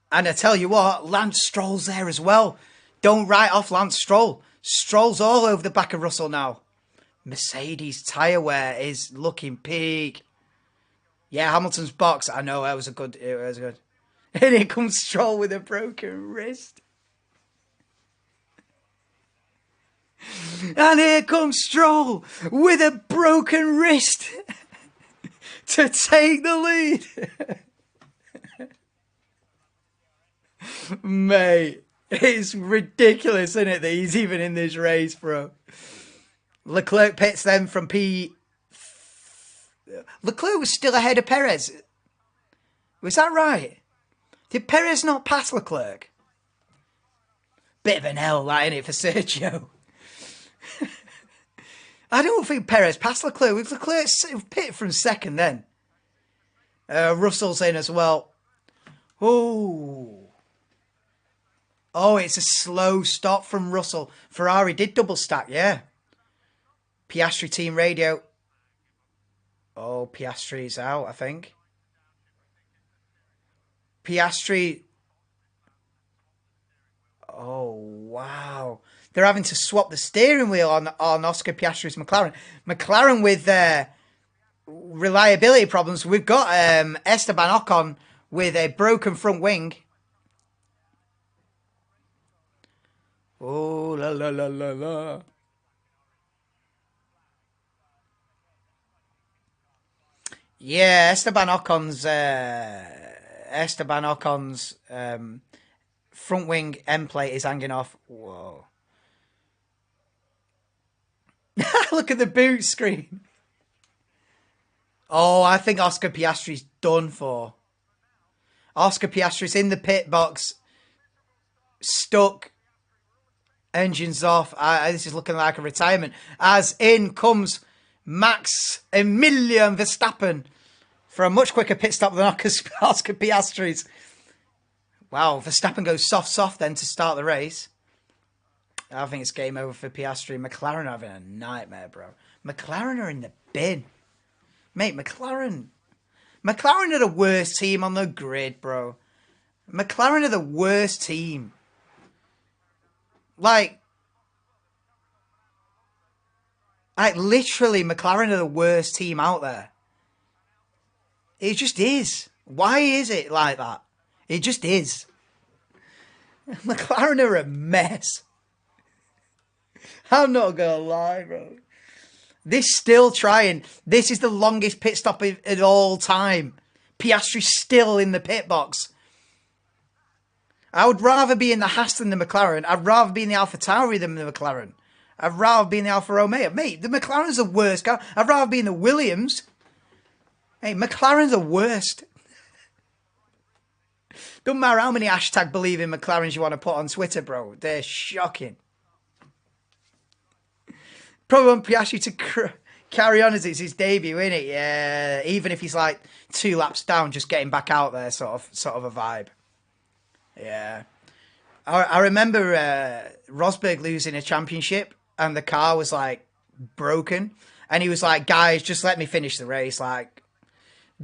And I tell you what, Lance Stroll's there as well. Don't write off Lance Stroll. Stroll's all over the back of Russell now. Mercedes tyre wear is looking peak. Yeah, Hamilton's box. I know, it was good. And here comes Stroll with a broken wrist. And here comes Stroll with a broken wrist to take the lead. Mate, it's ridiculous, isn't it, that he's even in this race, bro. Leclerc pits them from P... Leclerc was still ahead of Perez. Was that right? Did Perez not pass Leclerc? Bit of an L, that, innit, for Sergio. I don't think Perez passed Leclerc. With Leclerc pit from second then. Russell's in as well. Oh, it's a slow stop from Russell. Ferrari did double stack, yeah. Piastri team radio. Oh, Piastri's out, I think. Piastri. Oh, wow. They're having to swap the steering wheel on Oscar Piastri's McLaren. McLaren with reliability problems. We've got Esteban Ocon with a broken front wing. Oh, la la la la la. Yeah, Esteban Ocon's front wing end plate is hanging off. Whoa. Look at the boot screen. Oh, I think Oscar Piastri's done for. Oscar Piastri's in the pit box. Stuck. Engines off. This is looking like a retirement. As in comes Max Emilian Verstappen for a much quicker pit stop than Oscar Piastri's. Wow, Verstappen goes soft then to start the race. I think it's game over for Piastri. McLaren are having a nightmare, bro. McLaren are in the bin. Mate, McLaren are the worst team on the grid, bro. McLaren are the worst team. Like literally, McLaren are the worst team out there. It just is. Why is it like that? It just is. McLaren are a mess. I'm not gonna lie, bro. They're still trying. This is the longest pit stop of all time. Piastri's still in the pit box. I would rather be in the Haas than the McLaren. I'd rather be in the Alpha Tauri than the McLaren. I'd rather be in the Alfa Romeo. Mate, the McLaren's the worst car. I'd rather be in the Williams. Hey, McLaren's the worst. Doesn't matter how many hashtag believe in McLarens you want to put on Twitter, bro. They're shocking. Probably want Piastri to carry on as it's his debut, innit? Yeah, even if he's like 2 laps down, just getting back out there, sort of a vibe. Yeah. I remember Rosberg losing a championship and the car was like broken. And he was like, guys, just let me finish the race. Like,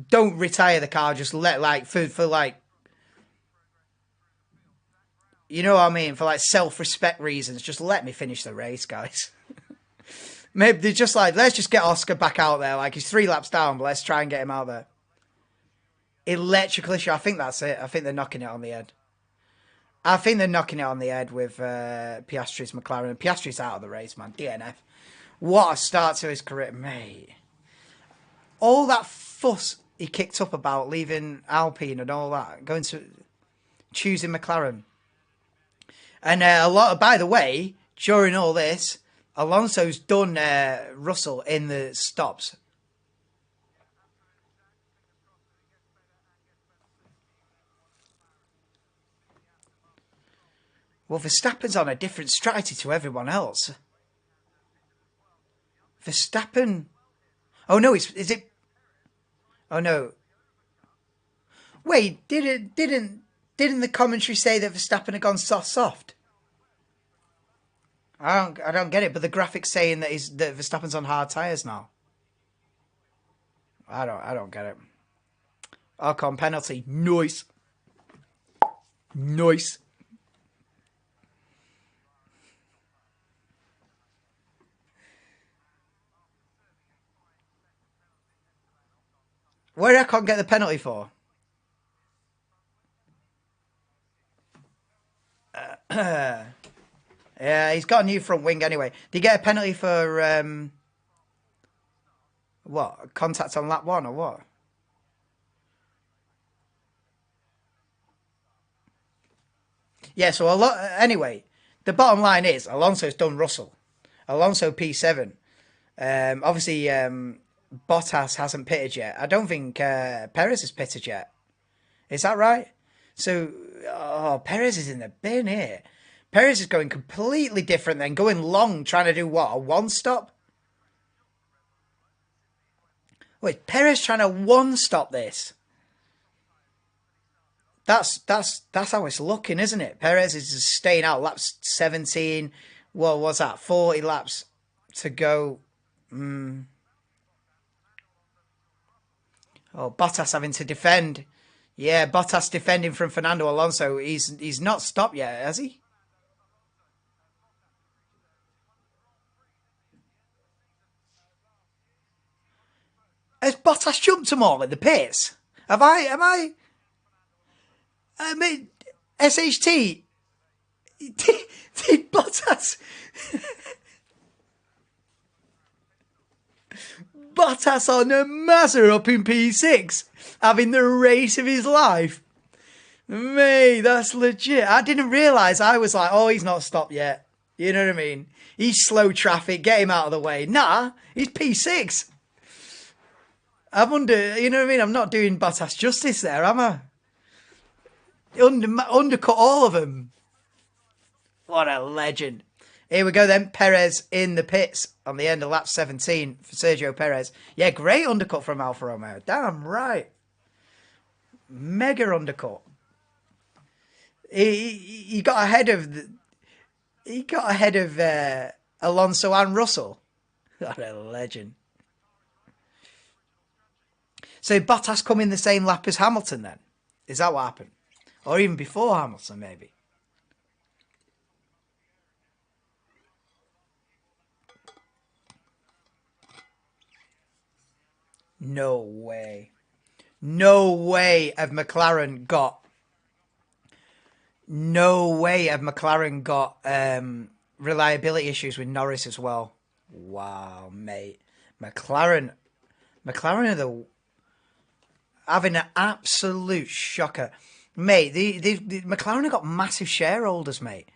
don't retire the car. Just let, like, for like, you know what I mean? For like self-respect reasons, just let me finish the race, guys. Maybe they're just like, let's just get Oscar back out there. Like, he's 3 laps down, but let's try and get him out there. Electrical issue. I think that's it. I think they're knocking it on the head. I think they're knocking it on the head with Piastri's McLaren. Piastri's out of the race, man. DNF. What a start to his career, mate. All that fuss he kicked up about leaving Alpine and all that, going to choosing McLaren. And a lot, by the way, during all this, Alonso's done Russell in the stops. Well, Verstappen's on a different strategy to everyone else. Verstappen. Oh no, is it? Oh no. Wait, didn't the commentary say that Verstappen had gone soft? I don't get it, but the graphics saying that that Verstappen's on hard tyres now. I don't get it. Ocon penalty. Nice. Nice. Where did Ocon get the penalty for? Yeah, he's got a new front wing anyway. Did he get a penalty for what? Contact on lap 1 or what? Yeah, so anyway, the bottom line is Alonso's done Russell. Alonso P7. Obviously, Bottas hasn't pitted yet. I don't think Perez has pitted yet. Is that right? So, Perez is in the bin here. Perez is going completely different than going long, trying to do what? A 1-stop? Wait, Perez trying to 1-stop this. That's how it's looking, isn't it? Perez is staying out. Laps 17. Well, what's that? 40 laps to go. Oh, Bottas having to defend. Yeah, Bottas defending from Fernando Alonso. He's not stopped yet, has he? Has Bottas jumped them all in the pits? Am I mean, SHT, did Bottas... Bottas on a Mazda up in P6, having the race of his life. Mate, that's legit. I didn't realise. I was like, oh, he's not stopped yet. You know what I mean? He's slow traffic, get him out of the way. Nah, he's P6. I wonder, you know what I mean? I'm not doing Bottas justice there, am I? Undercut all of them. What a legend. Here we go then. Perez in the pits on the end of lap 17 for Sergio Perez. Yeah, great undercut from Alfa Romeo. Damn right. Mega undercut. He got ahead of Alonso and Russell. What a legend. So Bottas come in the same lap as Hamilton then? Is that what happened? Or even before Hamilton, maybe? No way. No way have McLaren got... No way have McLaren got reliability issues with Norris as well. Wow, mate. McLaren are the... having an absolute shocker. Mate, the McLaren have got massive shareholders, mate.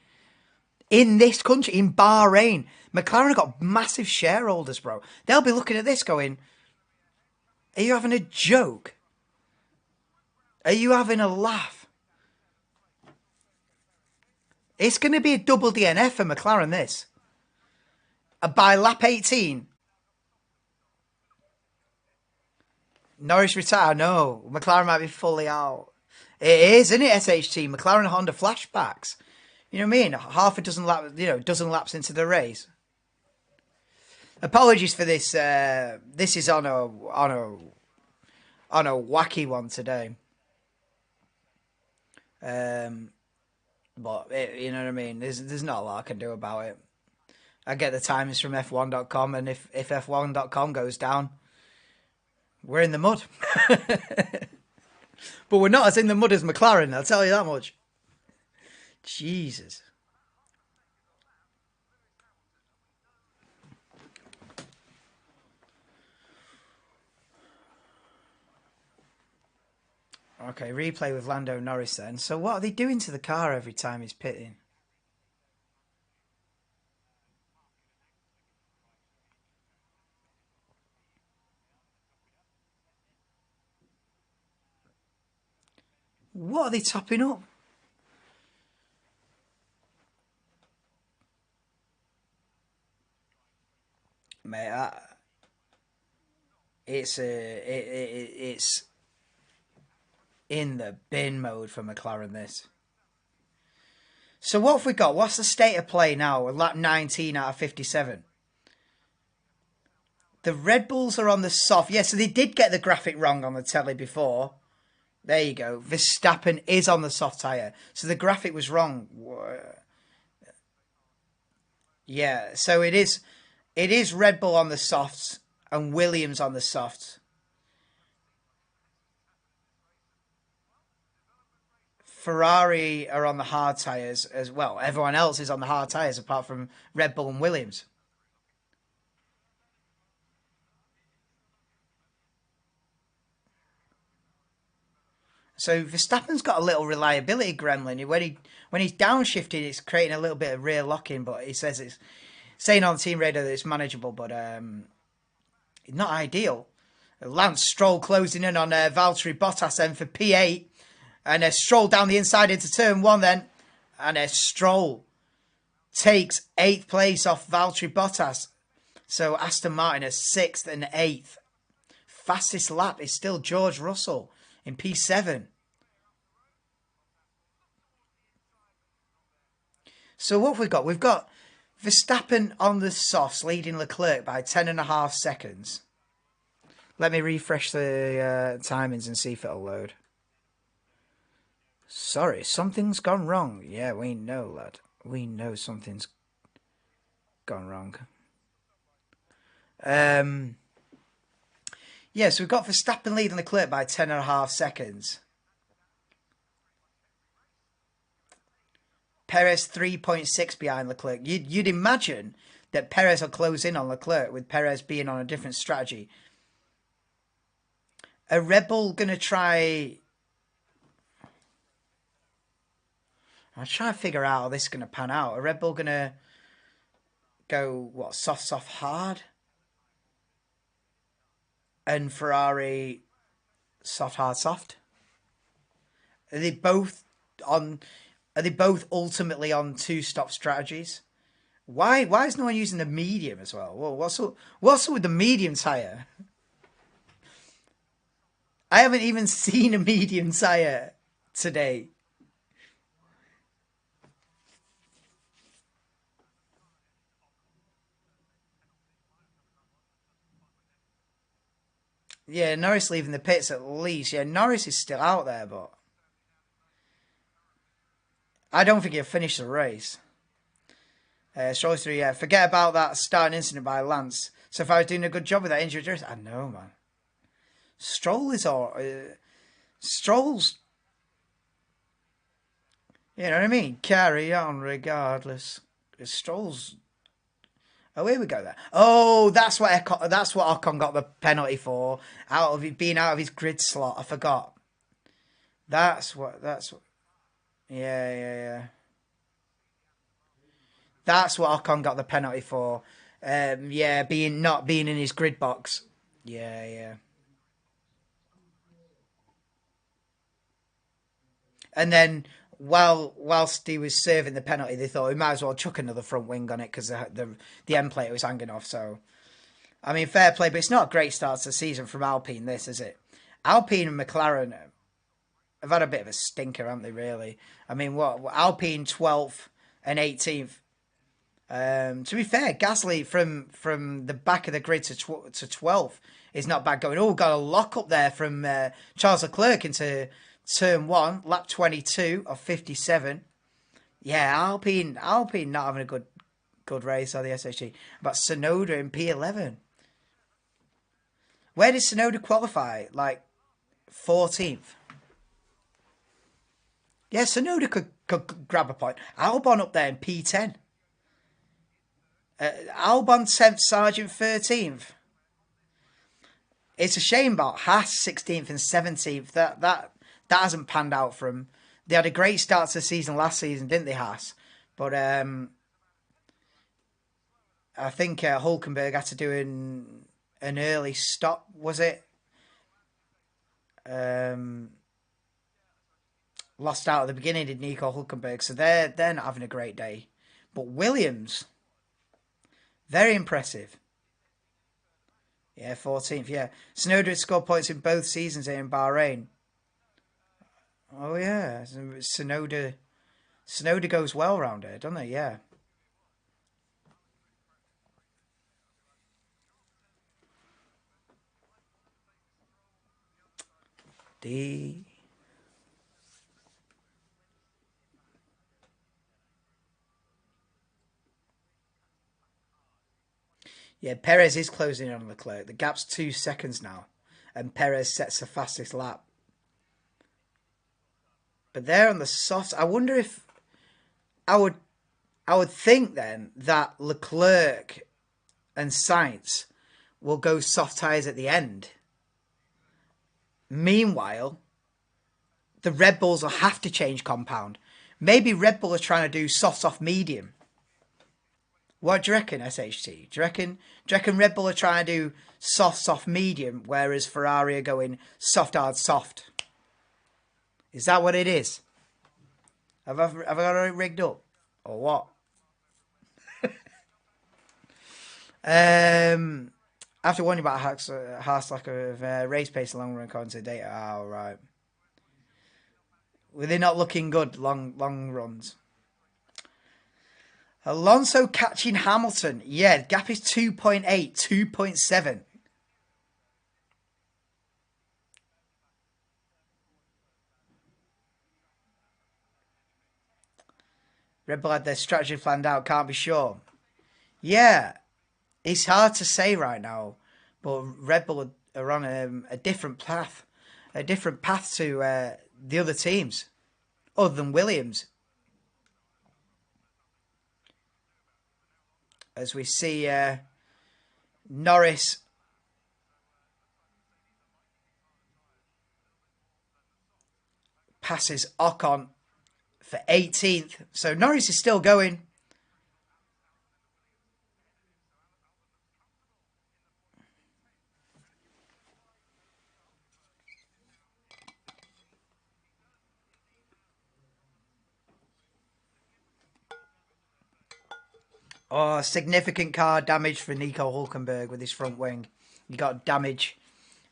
In this country, in Bahrain, McLaren have got massive shareholders, bro. They'll be looking at this going, are you having a joke? Are you having a laugh? It's going to be a double DNF for McLaren, this. By lap 18. Norris retire? No. McLaren might be fully out. It is, isn't it, SHT? McLaren and Honda flashbacks. You know what I mean? Half a dozen laps, dozen laps into the race. Apologies for this. This is on a wacky one today. But you know what I mean? There's not a lot I can do about it. I get the times from F1.com, and if F1.com goes down, we're in the mud. But we're not as in the mud as McLaren, I'll tell you that much. Jesus. Okay, replay with Lando Norris then. So what are they doing to the car every time he's pitting? What are they topping up? Mate, it's in the bin mode for McLaren, this. So what have we got? What's the state of play now? Lap 19 out of 57. The Red Bulls are on the soft. Yeah, so they did get the graphic wrong on the telly before. There you go. Verstappen is on the soft tyre. So the graphic was wrong. Yeah, so it is Red Bull on the softs and Williams on the softs. Ferrari are on the hard tyres as well. Everyone else is on the hard tyres apart from Red Bull and Williams. So Verstappen's got a little reliability gremlin. When he's downshifting, it's creating a little bit of rear locking, but he says it's saying on team radar that it's manageable, but not ideal. Lance Stroll closing in on Valtteri Bottas then for P8. And Stroll down the inside into turn 1 then. And Stroll takes 8th place off Valtteri Bottas. So Aston Martin is 6th and 8th. Fastest lap is still George Russell in P7. So what have we got? We've got Verstappen on the softs leading Leclerc by 10.5 seconds. Let me refresh the timings and see if it'll load. Sorry, something's gone wrong. Yeah, we know, lad. We know something's gone wrong. Yeah, so we've got Verstappen leading Leclerc by 10.5 seconds. Perez 3.6 behind Leclerc. You'd imagine that Perez will close in on Leclerc with Perez being on a different strategy. A Red Bull going to try... I'm trying to figure out how this is going to pan out. A Red Bull going to go, what, soft, soft, hard? And Ferrari soft, hard, soft? Are they both on? Are they both ultimately on two-stop strategies? Why is no one using the medium as well? Well, what's up with the medium tire? I haven't even seen a medium tire today. Yeah, Norris leaving the pits at least. Yeah, Norris is still out there, but I don't think he'll finish the race. Stroll's through, yeah. Forget about that starting incident by Lance. So if I was doing a good job with that injured race, I know, man. Stroll is all. Stroll's. You know what I mean? Carry on regardless. Stroll's. Oh, here we go. There. Oh, that's what Ocon got the penalty for. Being out of his grid slot. I forgot. That's what. Yeah. That's what Ocon got the penalty for. Yeah, not being in his grid box. Yeah. And then whilst he was serving the penalty, they thought he might as well chuck another front wing on it because the end plate was hanging off. So, I mean, fair play, but it's not a great start to the season from Alpine. This is it. Alpine and McLaren have had a bit of a stinker, haven't they? Really. I mean, what Alpine 12th and 18th. To be fair, Gasly from the back of the grid to 12th is not bad going. Oh, got a lock up there from Charles Leclerc into turn 1, lap 22 of 57. Yeah, Alpine not having a good race on the SHG. But Tsunoda in P11. Where did Tsunoda qualify? Like 14th. Yeah, Tsunoda could grab a point. Albon up there in P10. Albon 10th, Sargent 13th. It's a shame about Haas 16th and 17th. That hasn't panned out for them. They had a great start to the season last season, didn't they, Haas? But I think Hulkenberg had to do an early stop, was it? Lost out at the beginning, did Nico Hulkenberg. So they're not having a great day. But Williams, very impressive. Yeah, 14th, yeah. Tsunoda had scored points in both seasons here in Bahrain. Oh, yeah. Tsunoda goes well round here, doesn't he? Yeah. D. Yeah, Perez is closing in on Leclerc. The gap's 2 seconds now. And Perez sets the fastest lap. But they're on the soft. I wonder if I would think then that Leclerc and Sainz will go soft tyres at the end. Meanwhile, the Red Bulls will have to change compound. Maybe Red Bull are trying to do soft medium. What do you reckon, SHT? Do you reckon Red Bull are trying to do soft medium, whereas Ferrari are going soft hard soft? Is that what it is? Have I got it rigged up? Or what? After warning about Haas lack of race pace long run according to data. Oh, right. Were they not looking good long runs? Alonso catching Hamilton. Yeah, gap is 2.8, 2.7. Red Bull had their strategy planned out, can't be sure. Yeah, it's hard to say right now, but Red Bull are on a different path. A different path to the other teams, other than Williams. As we see Norris passes Ocon for 18th. So Norris is still going. Oh, significant car damage for Nico Hulkenberg with his front wing. He got damage,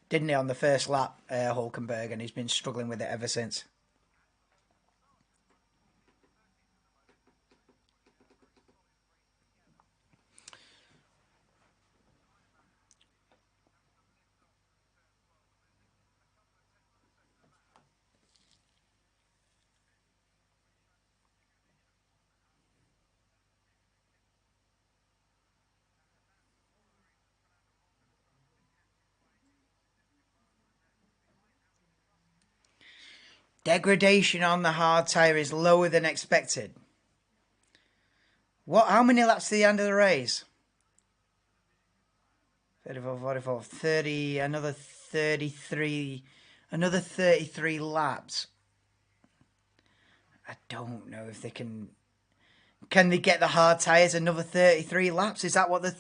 didn't he, on the first lap, Hulkenberg, and he's been struggling with it ever since. Degradation on the hard tyre is lower than expected. What? How many laps to the end of the race? 34, 44, 30, another 33 laps. I don't know if they can they get the hard tyres another 33 laps? Is that what they're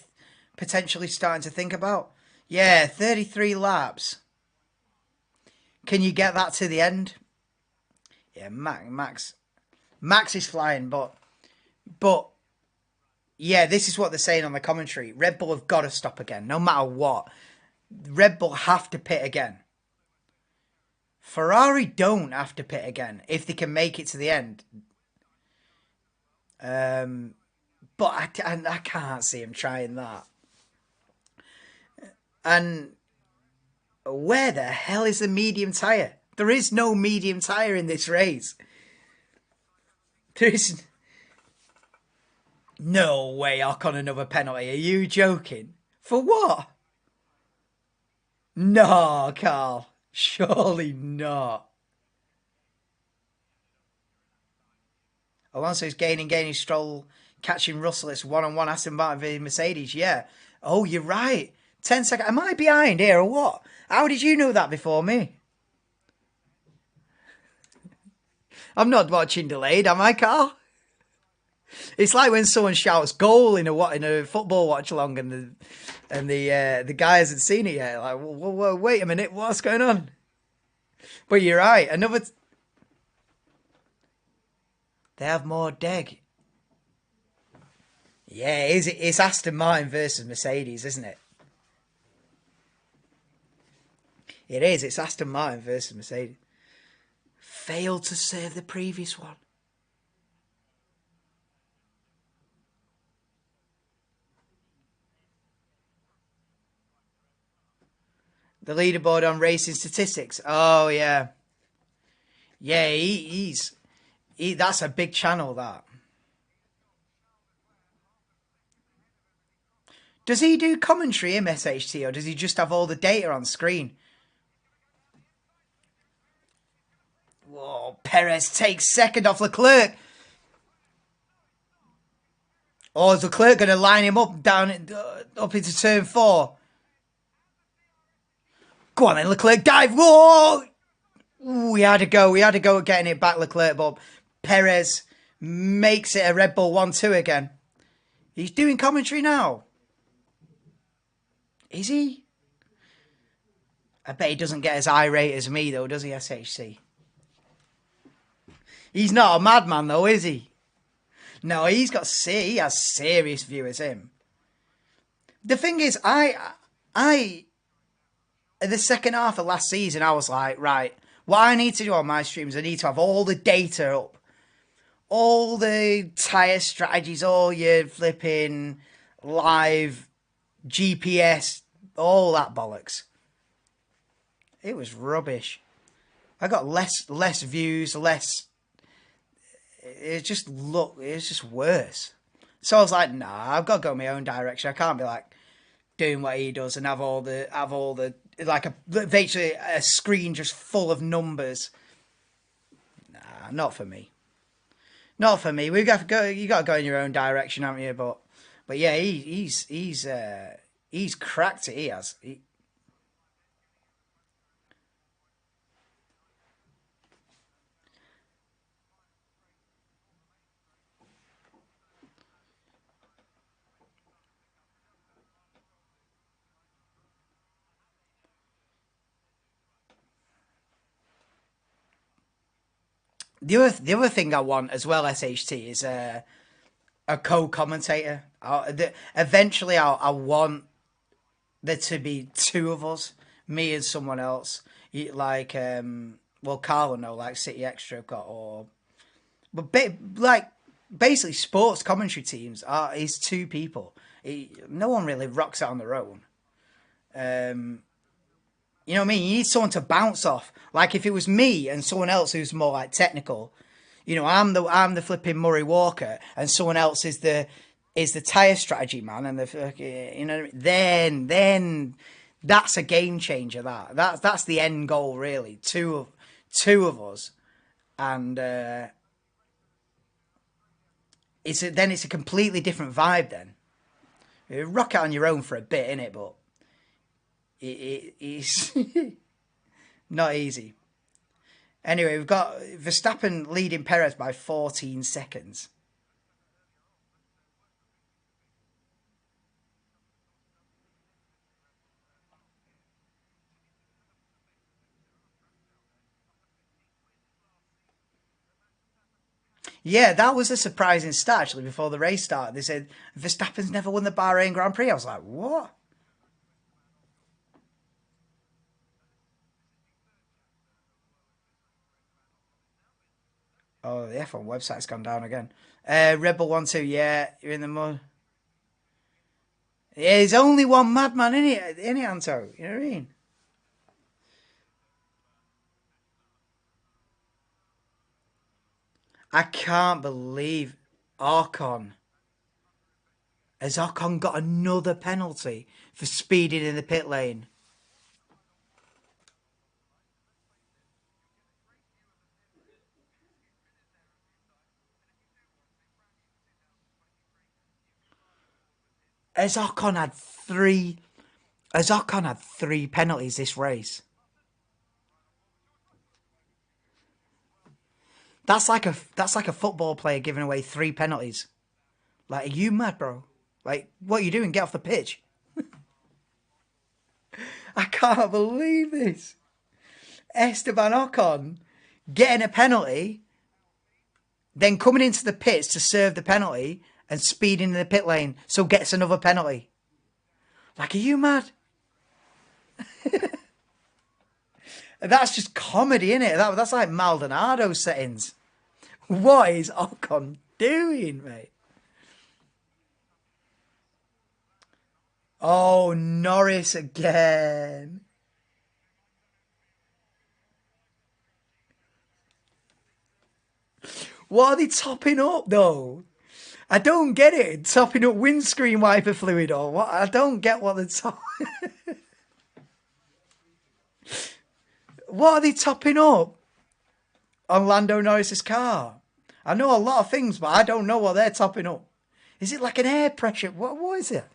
potentially starting to think about? Yeah, 33 laps. Can you get that to the end? Yeah, Max is flying, but yeah, this is what they're saying on the commentary. Red Bull have got to stop again, no matter what. Red Bull have to pit again. Ferrari don't have to pit again if they can make it to the end. But I can't see him trying that. And where the hell is the medium tyre? There is no medium tyre in this race. There is no way Ocon another penalty. Are you joking? For what? No, Carl. Surely not. Alonso's gaining, Stroll catching Russell. It's one-on-one Aston Martin v Mercedes. Yeah. Oh, you're right. 10 seconds. Am I behind here or what? How did you know that before me? I'm not watching delayed, am I, Carl? It's like when someone shouts goal in a football watch along and the guy hasn't seen it yet. Like, whoa, wait a minute, what's going on? But you're right. They have more deg. Yeah, it's Aston Martin versus Mercedes, isn't it? It is. It's Aston Martin versus Mercedes. Failed to serve the previous one. The leaderboard on racing statistics. Oh, yeah. Yeah, that's a big channel, that. Does he do commentary in SHT, or does he just have all the data on screen? Whoa, Perez takes second off Leclerc. Or is Leclerc going to line him up up into turn 4? Go on then, Leclerc, dive. Whoa! Ooh, we had to go at getting it back, Leclerc, but Perez makes it a Red Bull 1-2 again. He's doing commentary now. Is he? I bet he doesn't get as irate as me, though, does he, SHC? He's not a madman, though, is he? No, he has serious viewers, him. The thing is, in the second half of last season, I was like, right, what I need to do on my streams, I need to have all the data up. All the tyre strategies, all your flipping live GPS, all that bollocks. It was rubbish. I got less views, less. It was just worse. So I was like, nah, I've got to go my own direction. I can't be like doing what he does and have all the like basically a screen just full of numbers. Nah, not for me. Not for me. We got to go. You got to go in your own direction, haven't you? But yeah, he's cracked it. He has. The other thing I want as well, SHT, is a co-commentator. Eventually, I want there to be two of us, me and someone else. Like, well, Carl will know, like City Extra have got, or but like basically sports commentary teams is two people. No one really rocks it on their own. You know what I mean? You need someone to bounce off. Like if it was me and someone else who's more like technical, you know, I'm the flipping Murray Walker, and someone else is the tire strategy man, and you know, then that's a game changer. That's the end goal, really. Two of us, and it's a completely different vibe. Then you rock out on your own for a bit, innit? But it's not easy. Anyway, we've got Verstappen leading Perez by 14 seconds. Yeah, that was a surprising start, actually, before the race started. They said, Verstappen's never won the Bahrain Grand Prix. I was like, what? Oh, the F1 website's gone down again. Red Bull 1-2, yeah, you're in the mud. Yeah, there's only one madman in it, Anto? You know what I mean? I can't believe Ocon. Has Ocon got another penalty for speeding in the pit lane? Has Ocon had three? Has Ocon had three penalties this race? That's like a football player giving away three penalties. Like, are you mad, bro? Like, what are you doing? Get off the pitch. I can't believe this. Esteban Ocon getting a penalty, then coming into the pits to serve the penalty and speeding in the pit lane, so gets another penalty. Like, are you mad? That's just comedy, isn't it? That's like Maldonado settings. What is Ocon doing, mate? Oh, Norris again. What are they topping up, though? I don't get it. Topping up windscreen wiper fluid or what? I don't get what they're What are they topping up on Lando Norris's car? I know a lot of things, but I don't know what they're topping up. Is it like an air pressure? What is it?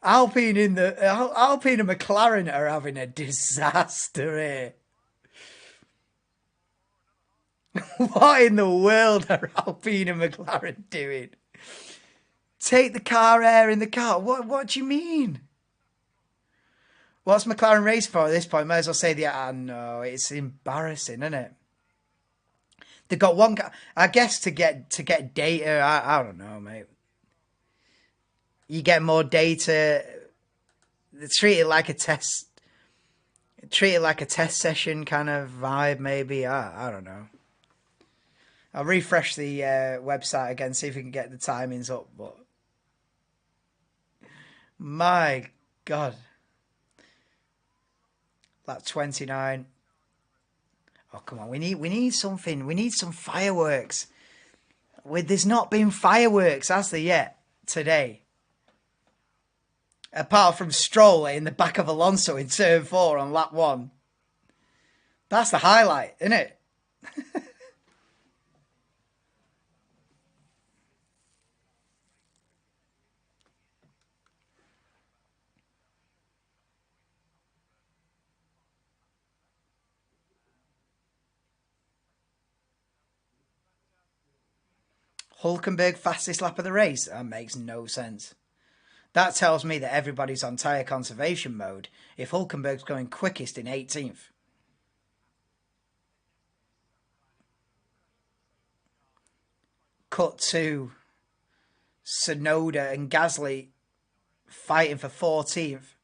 Alpine and McLaren are having a disaster here. What in the world are Alpine and McLaren doing? Take the car air in the car. What do you mean? What's McLaren race for at this point? Might as well say no, it's embarrassing, isn't it? They've got one car. I guess to get data. I don't know, mate. You get more data. They treat it like a test. Treat it like a test session kind of vibe, maybe. I don't know. I'll refresh the website again, see if we can get the timings up. But my God, that 29. Oh come on, we need something. We need some fireworks. There's not been fireworks, has there yet today? Apart from Stroll in the back of Alonso in turn 4 on lap 1. That's the highlight, isn't it? Hulkenberg fastest lap of the race? That makes no sense. That tells me that everybody's on tyre conservation mode if Hulkenberg's going quickest in 18th. Cut 2. Tsunoda and Gasly fighting for 14th.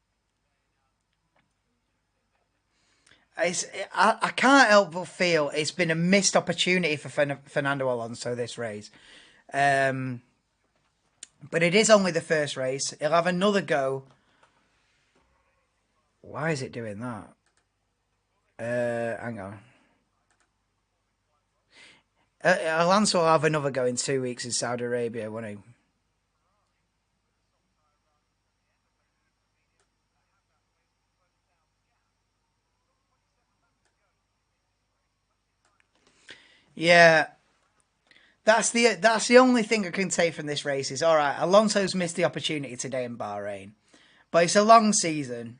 I can't help but feel it's been a missed opportunity for Fernando Alonso this race. But it is only the first race. He'll have another go. Why is it doing that? Hang on. Alonso will have another go in 2 weeks in Saudi Arabia, won't he? Yeah. That's the only thing I can take from this race is, all right, Alonso's missed the opportunity today in Bahrain. But it's a long season.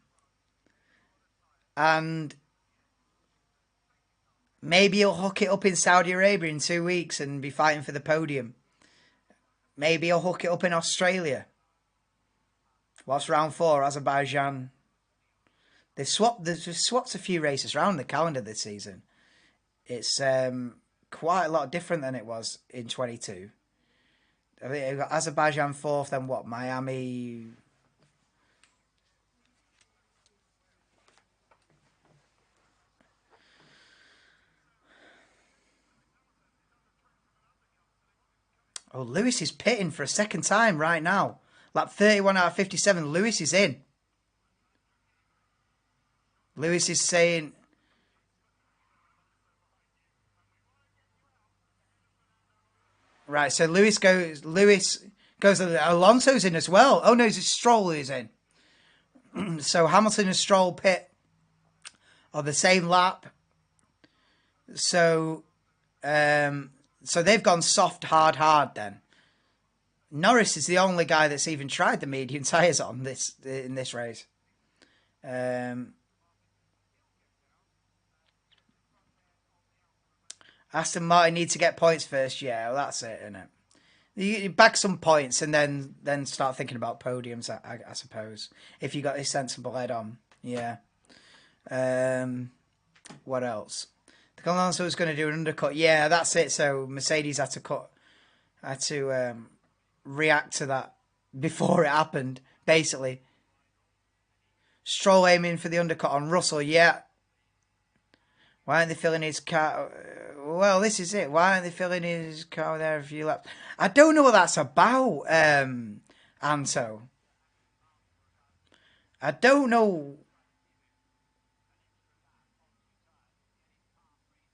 And maybe he'll hook it up in Saudi Arabia in 2 weeks and be fighting for the podium. Maybe he'll hook it up in Australia. What's round 4? Azerbaijan. They've swapped a few races around the calendar this season. It's quite a lot different than it was in 22. I think you've got Azerbaijan 4th, then what? Miami. Oh, Lewis is pitting for a second time right now. Lap 31 out of 57. Lewis is in. Lewis is saying... Right, so Lewis goes, Alonso's in as well. Oh no, it's Stroll who's in. So Hamilton and Stroll pit on the same lap. So they've gone soft, hard then. Norris is the only guy that's even tried the medium tyres on in this race. Aston Martin need to get points first. Yeah, well, that's it, isn't it? You bag some points and then start thinking about podiums, I suppose. If you got a sensible head on. Yeah. What else? The Alonso was going to do an undercut. Yeah, that's it. So Mercedes had to react to that before it happened, basically. Stroll aiming for the undercut on Russell. Yeah. Why aren't they filling his car? Well, this is it. Why aren't they filling his car there a few laps? I don't know what that's about, Anto. I don't know.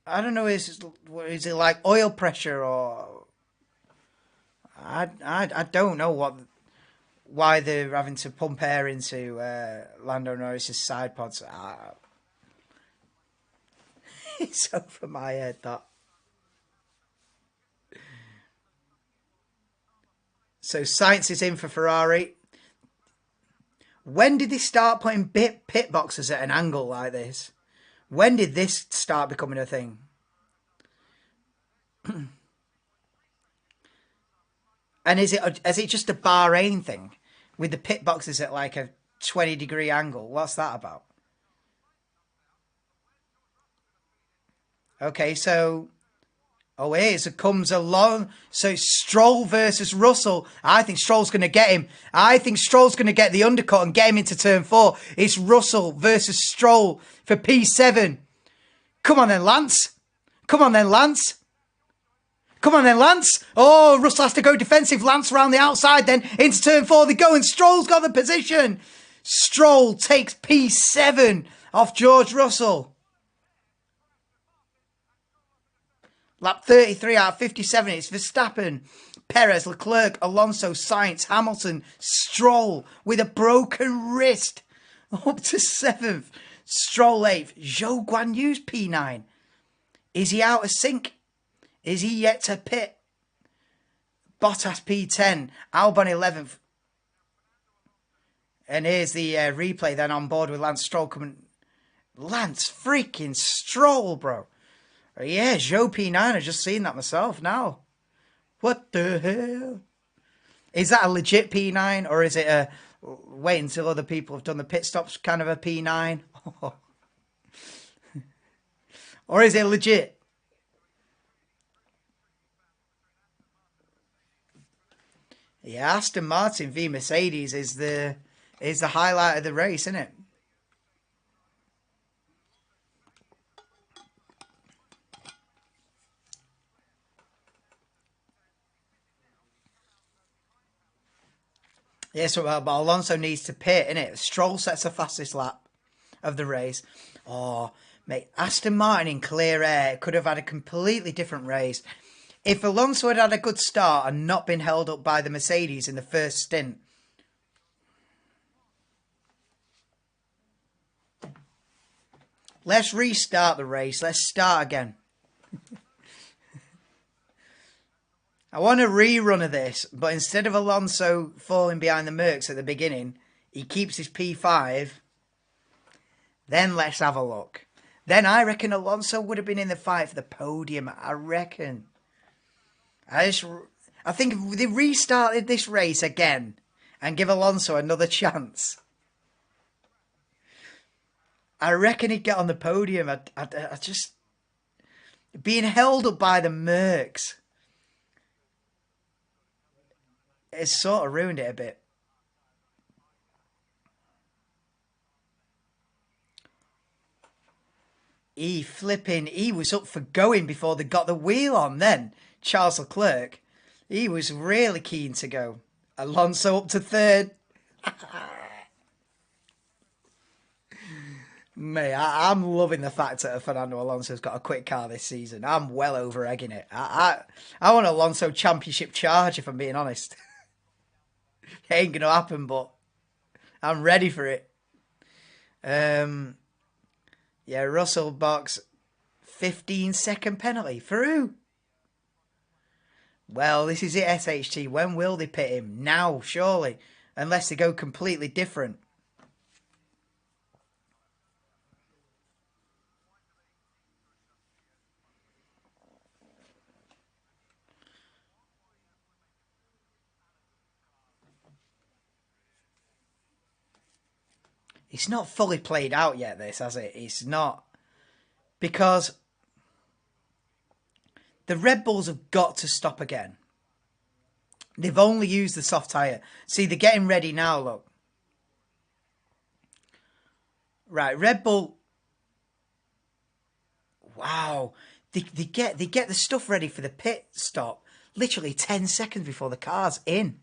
I don't know. Is it like oil pressure or? I don't know why they're having to pump air into Lando Norris's side pods. It's over my head, that. So Sainz is in for Ferrari. When did they start putting pit boxes at an angle like this? When did this start becoming a thing? And is it just a Bahrain thing with the pit boxes at like a 20-degree angle? What's that about? Okay, so... Oh, here's it comes along. So it's Stroll versus Russell. I think Stroll's going to get him. I think Stroll's going to get the undercut and get him into turn 4. It's Russell versus Stroll for P7. Come on then, Lance. Come on then, Lance. Come on then, Lance. Oh, Russell has to go defensive. Lance around the outside then. Into turn 4 they go and Stroll's got the position. Stroll takes P7 off George Russell. Lap 33 out of 57, it's Verstappen, Perez, Leclerc, Alonso, Sainz, Hamilton, Stroll with a broken wrist. Up to 7th. Stroll 8th. Zhou Guan Yu's P9. Is he out of sync? Is he yet to pit? Bottas P10. Albon 11th. And here's the replay then on board with Lance Stroll coming. Lance freaking Stroll, bro. Yeah, Zhou P9, I've just seen that myself now. What the hell? Is that a legit P9 or is it a wait until other people have done the pit stops kind of a P9? Or is it legit? Yeah, Aston Martin v Mercedes is the highlight of the race, isn't it? Yeah, so but Alonso needs to pit, innit? Stroll sets the fastest lap of the race. Oh, mate, Aston Martin in clear air could have had a completely different race. If Alonso had had a good start and not been held up by the Mercedes in the first stint. Let's restart the race. Let's start again. I want a rerun of this, but instead of Alonso falling behind the Mercs at the beginning, he keeps his P5. Then let's have a look. Then I reckon Alonso would have been in the fight for the podium. I reckon. I think if they restarted this race again and give Alonso another chance, I reckon he'd get on the podium. I just... Being held up by the Mercs, it's sort of ruined it a bit. He was up for going before they got the wheel on then. Charles Leclerc. He was really keen to go. Alonso up to third. Mate, I'm loving the fact that Fernando Alonso's got a quick car this season. I'm well over egging it. I want Alonso championship charge, if I'm being honest. It ain't going to happen, but I'm ready for it. Yeah, Russell box 15-second penalty. For who? Well, this is it, SHT. When will they pit him? Now, surely. Unless they go completely different. It's not fully played out yet, this, has it? It's not. Because the Red Bulls have got to stop again. They've only used the soft tyre. See, they're getting ready now, look. Right, Red Bull. Wow. They get the stuff ready for the pit stop literally 10 seconds before the car's in.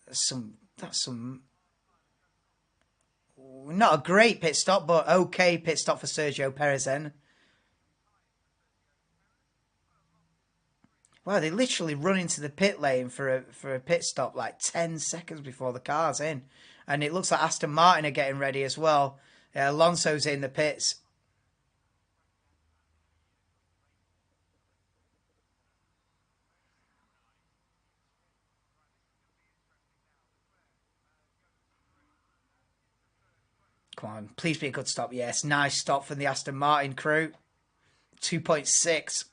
That's some not a great pit stop, but okay pit stop for Sergio Perez then. Wow, they literally run into the pit lane for a pit stop like 10 seconds before the car's in. And it looks like Aston Martin are getting ready as well. Alonso's in the pits. Come on, please be a good stop. Yes, nice stop from the Aston Martin crew. 2.6.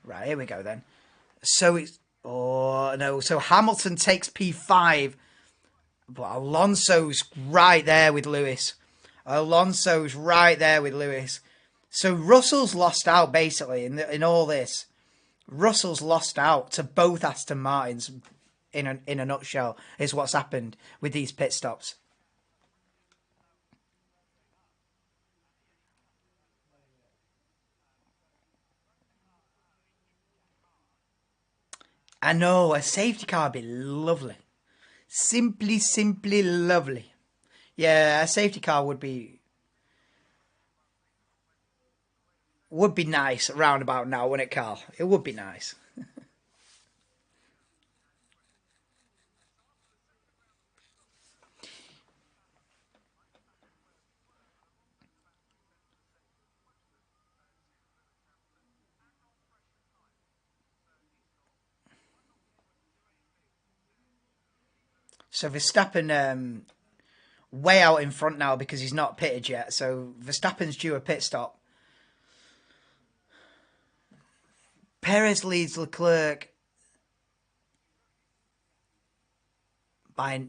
Right, here we go then. So it's... Oh, no. So Hamilton takes P5. But Alonso's right there with Lewis. Alonso's right there with Lewis. So Russell's lost out, basically, in all this. Russell's lost out to both Aston Martins, in a nutshell, is what's happened with these pit stops. I know, a safety car would be lovely. Simply lovely. Yeah, a safety car would be nice around about now, wouldn't it, Carl? It would be nice. So Verstappen way out in front now because he's not pitted yet. So Verstappen's due a pit stop. Perez leads Leclerc by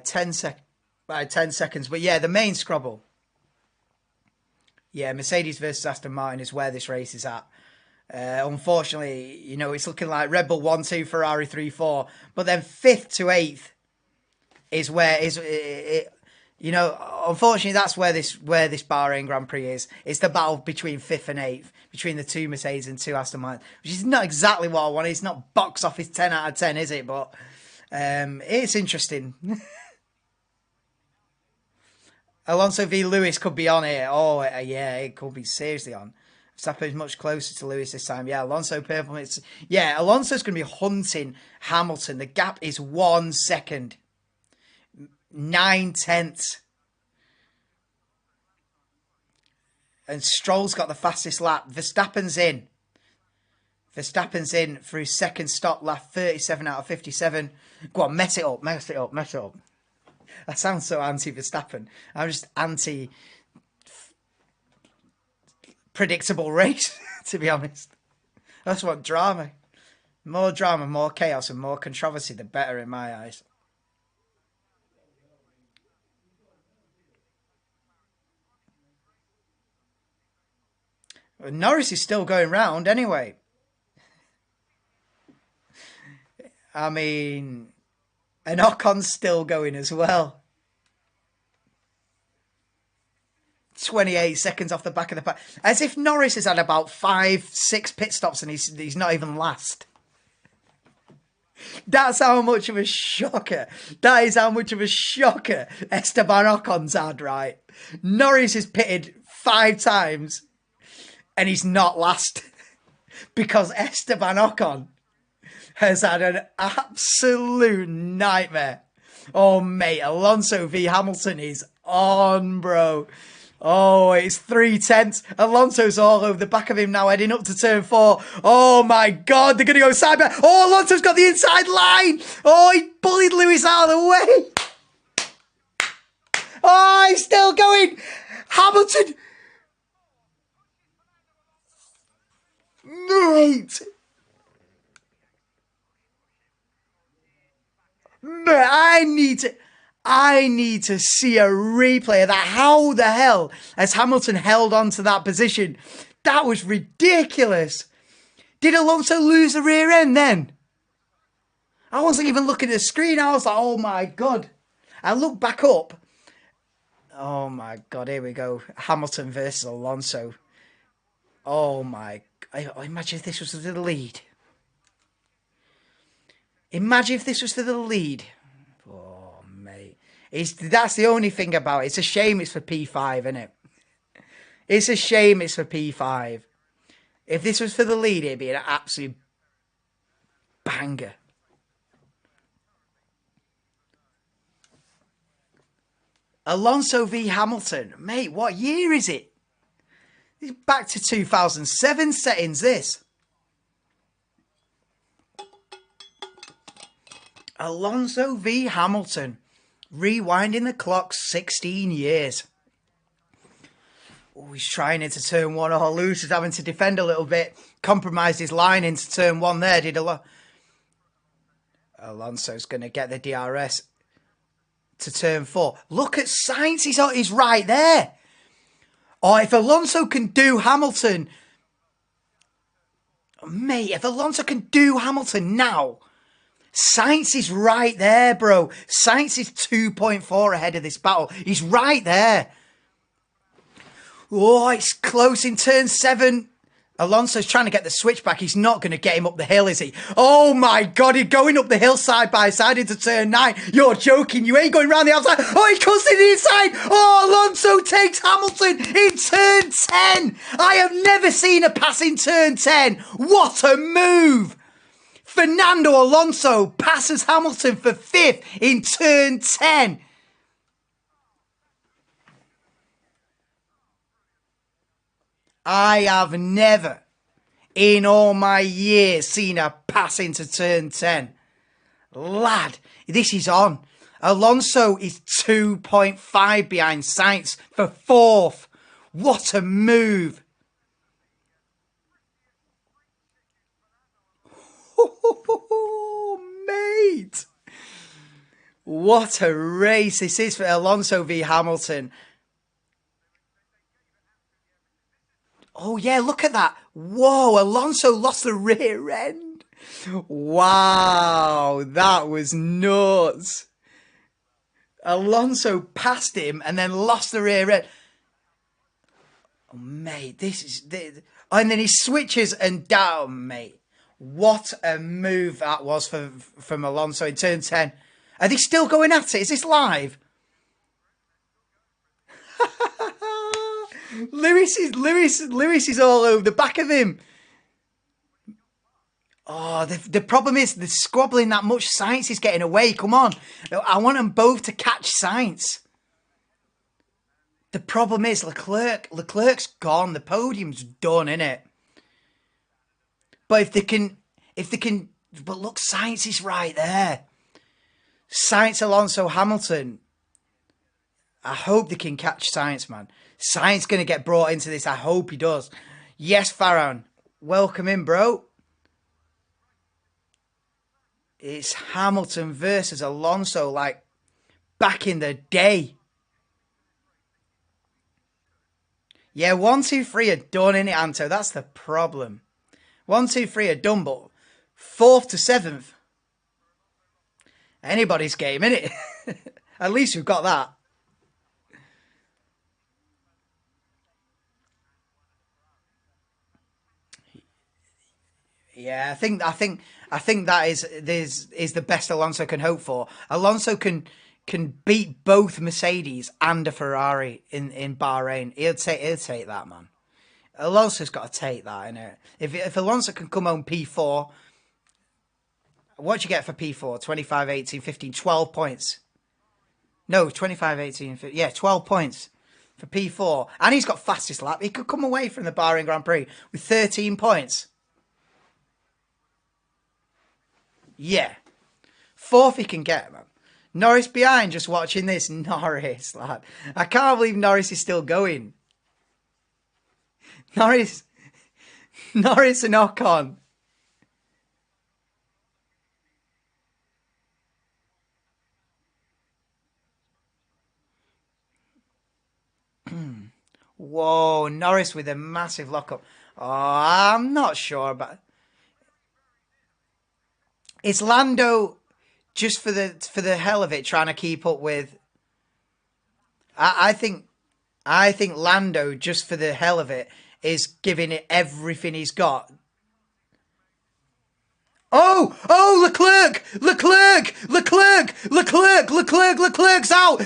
10 seconds. But yeah, the main scrabble. Yeah, Mercedes versus Aston Martin is where this race is at. Unfortunately, you know, it's looking like Red Bull 1-2, Ferrari 3-4. But then 5th to 8th is where you know, unfortunately, that's where this Bahrain Grand Prix is. It's the battle between 5th and 8th, between the 2 Mercedes and 2 Aston Martin, which is not exactly what I want. It's not box office 10 out of 10, is it? But it's interesting. Alonso v Lewis could be on here. Oh, yeah, it could be seriously on. Verstappen is much closer to Lewis this time. Yeah, Alonso performance. Yeah, Alonso's going to be hunting Hamilton. The gap is 1 second. 9/10. And Stroll's got the fastest lap. Verstappen's in. Verstappen's in for his second stop lap, 37 out of 57. Go on, mess it up, mess it up, mess it up. I sound so anti-Verstappen. I'm just anti-predictable race, to be honest. That's what drama. More drama, more chaos, and more controversy, the better in my eyes. Norris is still going round anyway. I mean, and Ocon's still going as well. 28 seconds off the back of the pack. As if Norris has had about 5-6 pit stops and he's not even last. That's how much of a shocker. That is how much of a shocker Esteban Ocon's had, right? Norris has pitted 5 times and he's not last because Esteban Ocon has had an absolute nightmare. Oh, mate, Alonso v Hamilton is on, bro. Oh, it's 3/10. Alonso's all over the back of him now, heading up to turn 4. Oh, my God, they're going to go side by. Oh, Alonso's got the inside line. Oh, he bullied Lewis out of the way. Oh, he's still going. Hamilton. Mate. I need to see a replay of that. How the hell has Hamilton held on to that position? That was ridiculous. Did Alonso lose the rear end then? I wasn't even looking at the screen. I was like, oh my God. I looked back up. Oh my God, here we go. Hamilton versus Alonso. Oh my, imagine if this was for the lead. Imagine if this was for the lead. Oh, mate. That's the only thing about it. It's a shame it's for P5, isn't it? It's a shame it's for P5. If this was for the lead, it'd be an absolute banger. Alonso v Hamilton. Mate, what year is it? It's back to 2007 settings, this. Alonso v Hamilton. Rewinding the clock 16 years. Oh, he's trying into turn 1. Oh, Lewis is having to defend a little bit. Compromised his line into turn 1 there, did Alonso's going to get the DRS to turn 4. Look at Sainz. He's right there. Oh, if Alonso can do Hamilton. Mate, if Alonso can do Hamilton now. Sainz is right there, bro. Sainz is 2.4 ahead of this battle. He's right there. Oh, it's close in turn 7. Alonso's trying to get the switch back. He's not going to get him up the hill, is he? Oh, my God. He's going up the hill side by side into turn 9. You're joking. You ain't going round the outside. Oh, he comes to the inside. Oh, Alonso takes Hamilton in turn 10. I have never seen a pass in turn 10. What a move. Fernando Alonso passes Hamilton for 5th in turn 10. I have never, in all my years, seen a pass into turn 10. Lad, this is on. Alonso is 2.5 behind Sainz for 4th. What a move. Oh, mate. What a race this is for Alonso v Hamilton. Oh, yeah, look at that. Whoa, Alonso lost the rear end. Wow, that was nuts. Alonso passed him and then lost the rear end. Oh, mate, this is... And then he switches and down, mate. What a move that was from Alonso in turn 10. Are they still going at it? Is this live? Lewis is all over the back of him. Oh, the problem is the squabbling that much. Sainz is getting away. Come on. I want them both to catch Sainz. The problem is Leclerc's gone. The podium's done, innit? But if they can, but look, Sainz is right there. Sainz, Alonso, Hamilton. I hope they can catch Sainz, man. Sainz going to get brought into this. I hope he does. Yes, Farhan. Welcome in, bro. It's Hamilton versus Alonso like back in the day. Yeah, 1, 2, 3 are done, innit, Anto? That's the problem. 1, 2, 3 are done, but 4th to 7th. Anybody's game, innit? At least we've got that. Yeah, I think that is the best Alonso can hope for. Alonso can beat both Mercedes and a Ferrari in Bahrain. He'll take that, man. Alonso's got to take that, innit? If Alonso can come home P4, what do you get for P4? 25, 18, 15, 12 points. No, 25, 18, 15, yeah, 12 points for P4. And he's got fastest lap. He could come away from the Bahrain Grand Prix with 13 points. Yeah. 4th he can get, man. Norris behind, just watching this. Norris, lad. I can't believe Norris is still going. Norris and Ocon. Whoa, Norris with a massive lockup. Oh, I'm not sure about... Is Lando just for the hell of it trying to keep up with... I think Lando, just for the hell of it, is giving it everything he's got. Oh, Leclerc's out.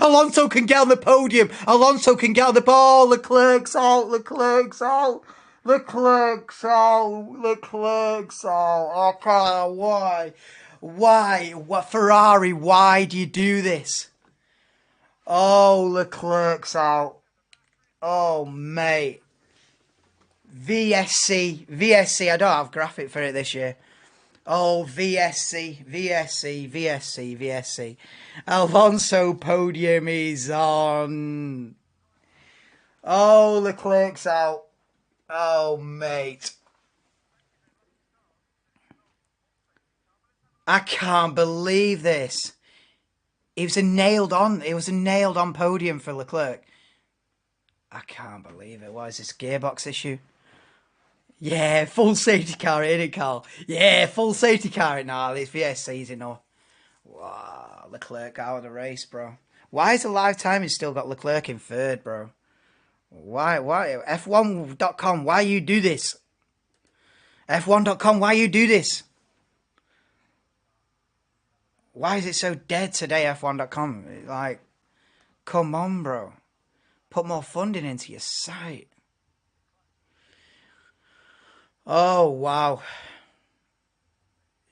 Alonso can get on the podium. Oh, Leclerc's out. Oh, why? What, Ferrari, why do you do this? Oh, Leclerc's out. Oh, mate. VSC. I don't have graphic for it this year. Oh, VSC. Alonso podium is on. Oh, Leclerc's out. Oh, mate. I can't believe this. It was a nailed on podium for Leclerc. I can't believe it. What is this, gearbox issue? Yeah, full safety car, ain't it, Carl? Yeah, full safety car. Nah, this VSC's enough. Wow, Leclerc out of the race, bro. Why is the live timing still got Leclerc in 3rd, bro? Why? F1.com, why you do this? F1.com, why you do this? Why is it so dead today, F1.com? Like, come on, bro. Put more funding into your site. Oh, wow.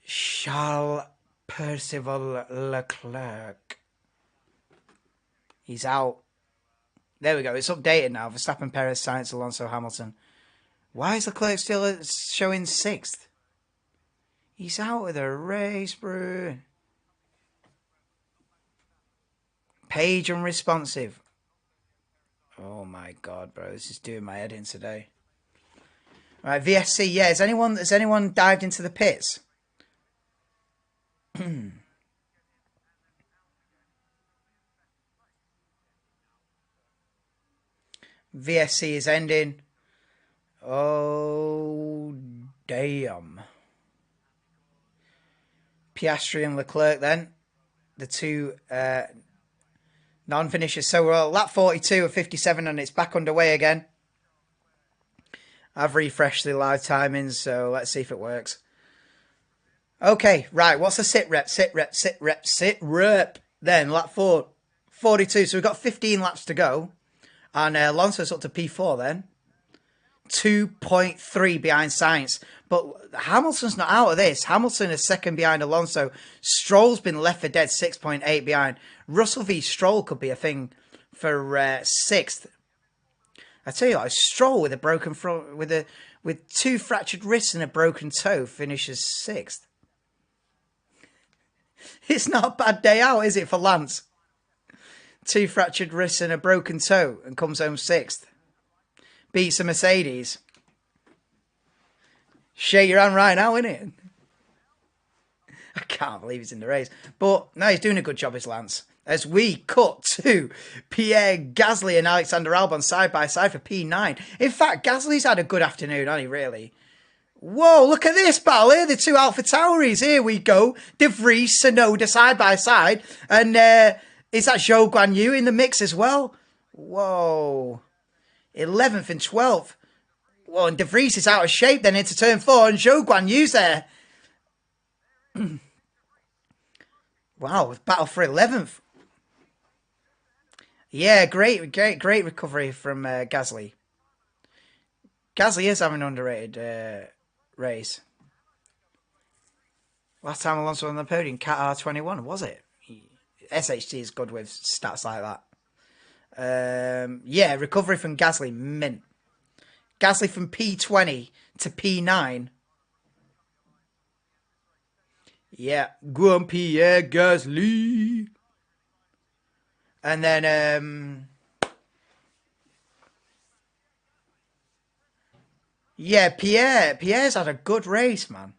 Charles Percival Leclerc. He's out. There we go. It's updated now. Verstappen, Perez, Sainz, Alonso, Hamilton. Why is Leclerc still showing 6th? He's out of the race, bro. Page unresponsive. Oh my god, bro, this is doing my head in today. Right, VSC, yeah, has anyone dived into the pits? VSC is ending. Oh, damn. Piastri and Leclerc then. The two non-finishers. So we're lap 42 of 57 and it's back underway again. I've refreshed the live timings, so let's see if it works. Okay, right. What's the sit rep? Sit rep, sit rep, sit rep. Then lap 42. So we've got 15 laps to go. And Alonso's up to P4 then. 2.3 behind Sainz. But Hamilton's not out of this. Hamilton is second behind Alonso. Stroll's been left for dead, 6.8 behind. Russell v Stroll could be a thing for sixth. I tell you what, Stroll with a broken front, with two fractured wrists and a broken toe finishes sixth. It's not a bad day out, is it, for Lance? Two fractured wrists and a broken toe and comes home sixth. Beats a Mercedes. Shake your hand right now, innit? I can't believe he's in the race. But no, he's doing a good job, is Lance. As we cut to Pierre Gasly and Alexander Albon side by side for P9. In fact, Gasly's had a good afternoon, hasn't he, really? Whoa, look at this battle here. The two AlphaTauris. Here we go. De Vries, Tsunoda side by side. And is that Zhou Guanyu in the mix as well? Whoa. 11th and 12th. Well, and De Vries is out of shape then into turn 4. And Zhou Guanyu's there. Wow, battle for 11th. Yeah, great recovery from Gasly. Gasly is having an underrated race. Last time Alonso on the podium, Cat R21, was it? SHT is good with stats like that. Yeah, recovery from Gasly, mint. Gasly from P20 to P9. Yeah, go on Pierre Gasly. And then, yeah, Pierre's had a good race, man.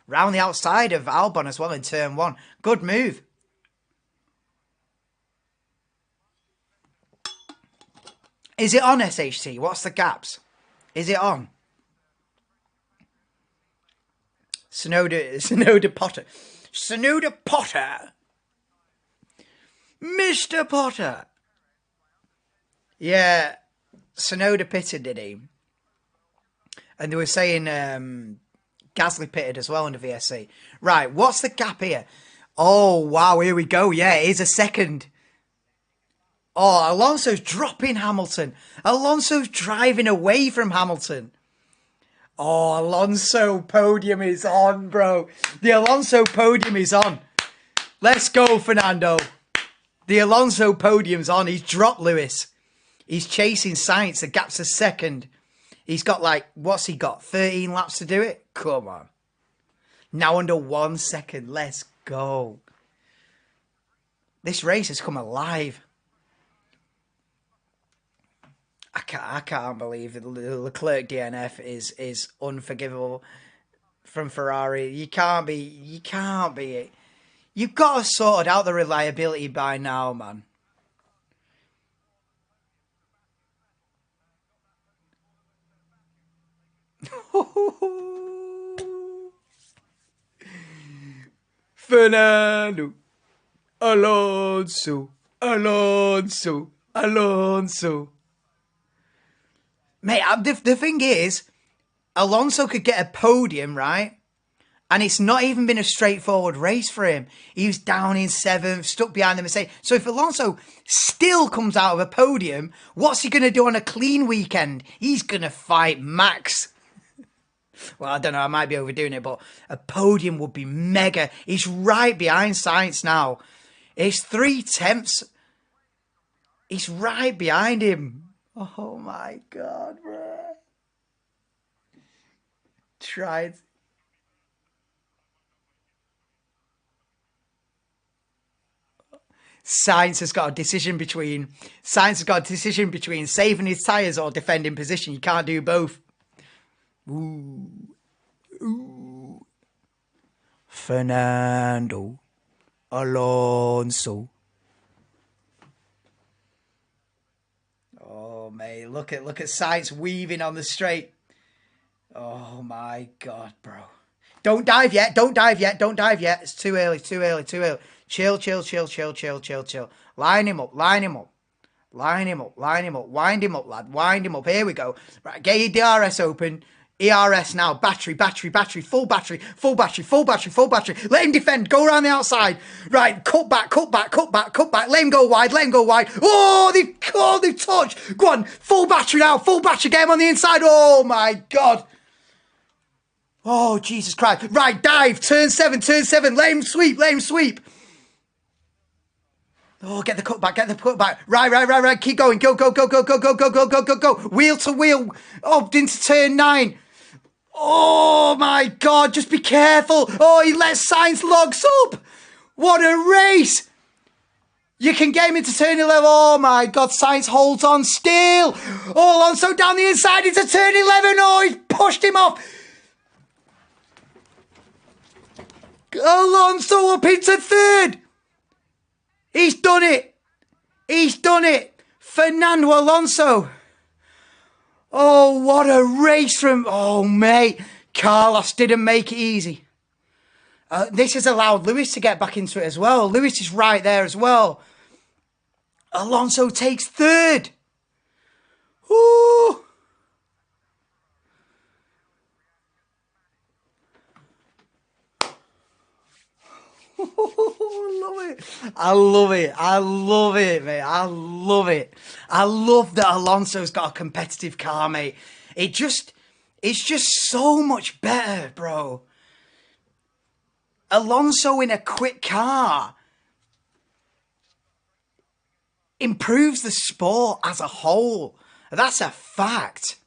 Round the outside of Albon as well in turn 1. Good move. Is it on, SHT? What's the gaps? Is it on? Tsunoda Potter. Tsunoda Potter. Mr. Potter. Yeah, Tsunoda pitted, did he? And they were saying Gasly pitted as well under VSC. Right, what's the gap here? Oh, wow, here we go. Yeah, it is a second. Oh, Alonso's dropping Hamilton. Alonso's driving away from Hamilton. Oh, Alonso podium is on, bro. The Alonso podium is on. Let's go, Fernando. The Alonso podium's on. He's dropped Lewis. He's chasing Sainz. The gap's a second. He's got like, what's he got? 13 laps to do it? Come on. Now under 1 second. Let's go. This race has come alive. I can't believe it. The Leclerc DNF is unforgivable from Ferrari. You can't be. You've got to sort out the reliability by now, man. Fernando. Alonso. Mate, the thing is, Alonso could get a podium, right? And it's not even been a straightforward race for him. He was down in 7th, stuck behind the Mercedes. So if Alonso still comes out of a podium, what's he going to do on a clean weekend? He's going to fight Max. Well, I don't know, I might be overdoing it, but a podium would be mega. He's right behind Sainz now. It's 3/10. He's right behind him. Oh my God, bro. Tried. Sainz has got a decision between saving his tyres or defending position. You can't do both. Ooh. Fernando. Alonso. Oh, mate, look at Sainz weaving on the straight. Oh, my God, bro. Don't dive yet. Don't dive yet. Don't dive yet. It's too early. Too early. Too early. Chill, chill, chill, chill, chill, chill, chill. Line him up. Line him up. Line him up. Line him up. Wind him up, lad. Wind him up. Here we go. Right, get your DRS open. ERS now. Battery, battery, battery. Full battery. Full battery. Full battery. Full battery. Let him defend. Go around the outside. Right. Cut back. Cut back. Cut back. Cut back. Let him go wide. Let him go wide. Oh, they've touched. Go on. Full battery now. Full battery. Get him on the inside. Oh, my God. Oh, Jesus Christ. Right. Dive. Turn 7. Turn 7. Let him sweep. Let him sweep. Oh, get the cut back, get the cut back. Right. Keep going. Go. Wheel to wheel. Up into turn 9. Oh, my God. Just be careful. Oh, he lets Sainz logs up. What a race. You can get him into turn 11. Oh, my God. Sainz holds on still. Oh, Alonso down the inside into turn 11. Oh, he's pushed him off. Alonso up into third. He's done it. He's done it. Fernando Alonso. Oh, what a race from... Oh, mate. Carlos didn't make it easy. This has allowed Lewis to get back into it as well. Lewis is right there as well. Alonso takes third. Ooh. I love it, mate. I love it. I love that Alonso's got a competitive car, mate. It's just so much better, bro. Alonso in a quick car improves the sport as a whole. That's a fact.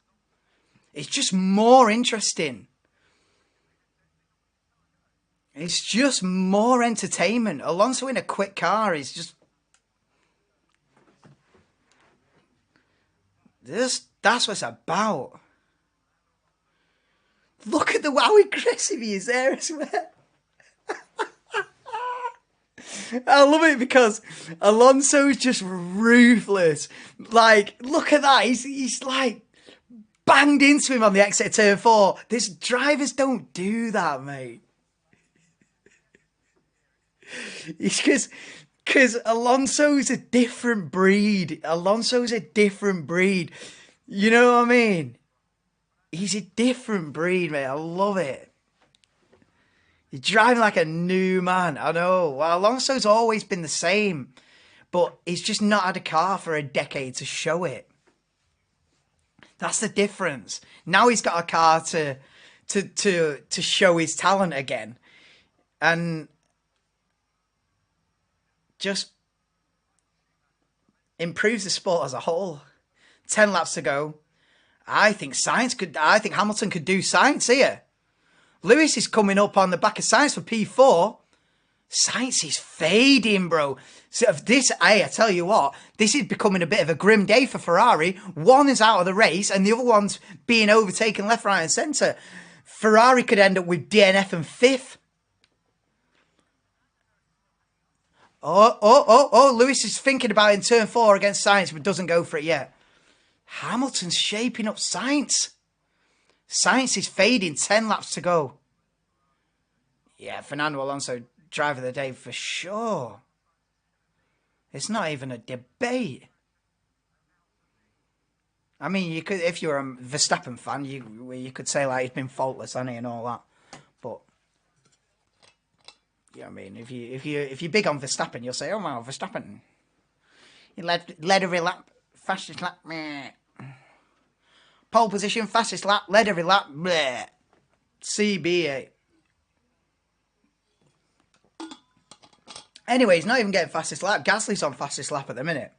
It's just more interesting. It's just more entertainment. Alonso in a quick car is just... That's what it's about. Look at how aggressive he is there as well. I love it because Alonso's just ruthless. Like, look at that. He's like banged into him on the exit of turn 4. These drivers don't do that, mate. It's because Alonso's a different breed. Alonso's a different breed. You know what I mean? He's a different breed, mate. I love it. You're driving like a new man. I know. Well, Alonso's always been the same, but he's just not had a car for a decade to show it. That's the difference. Now he's got a car to show his talent again, and just improves the sport as a whole. 10 laps to go. I think Hamilton could do Sainz here. Lewis is coming up on the back of Sainz for P4. Sainz is fading, bro. So if this, I tell you what, this is becoming a bit of a grim day for Ferrari. One is out of the race and the other one's being overtaken left, right and centre. Ferrari could end up with DNF and 5th. Oh, Lewis is thinking about it in turn 4 against Sainz, but doesn't go for it yet. Hamilton's shaping up Sainz. Sainz is fading, 10 laps to go. Yeah, Fernando Alonso, driver of the day for sure. It's not even a debate. I mean, you could, if you're a Verstappen fan, you could say like he's been faultless, hasn't he, and all that. But yeah, I mean, if you're big on Verstappen, you'll say, oh wow, Verstappen, he led every lap, fastest lap, meh. Pole position, fastest lap, led every lap, bleh. CBA. Anyway, he's not even getting fastest lap. Gasly's on fastest lap at the minute.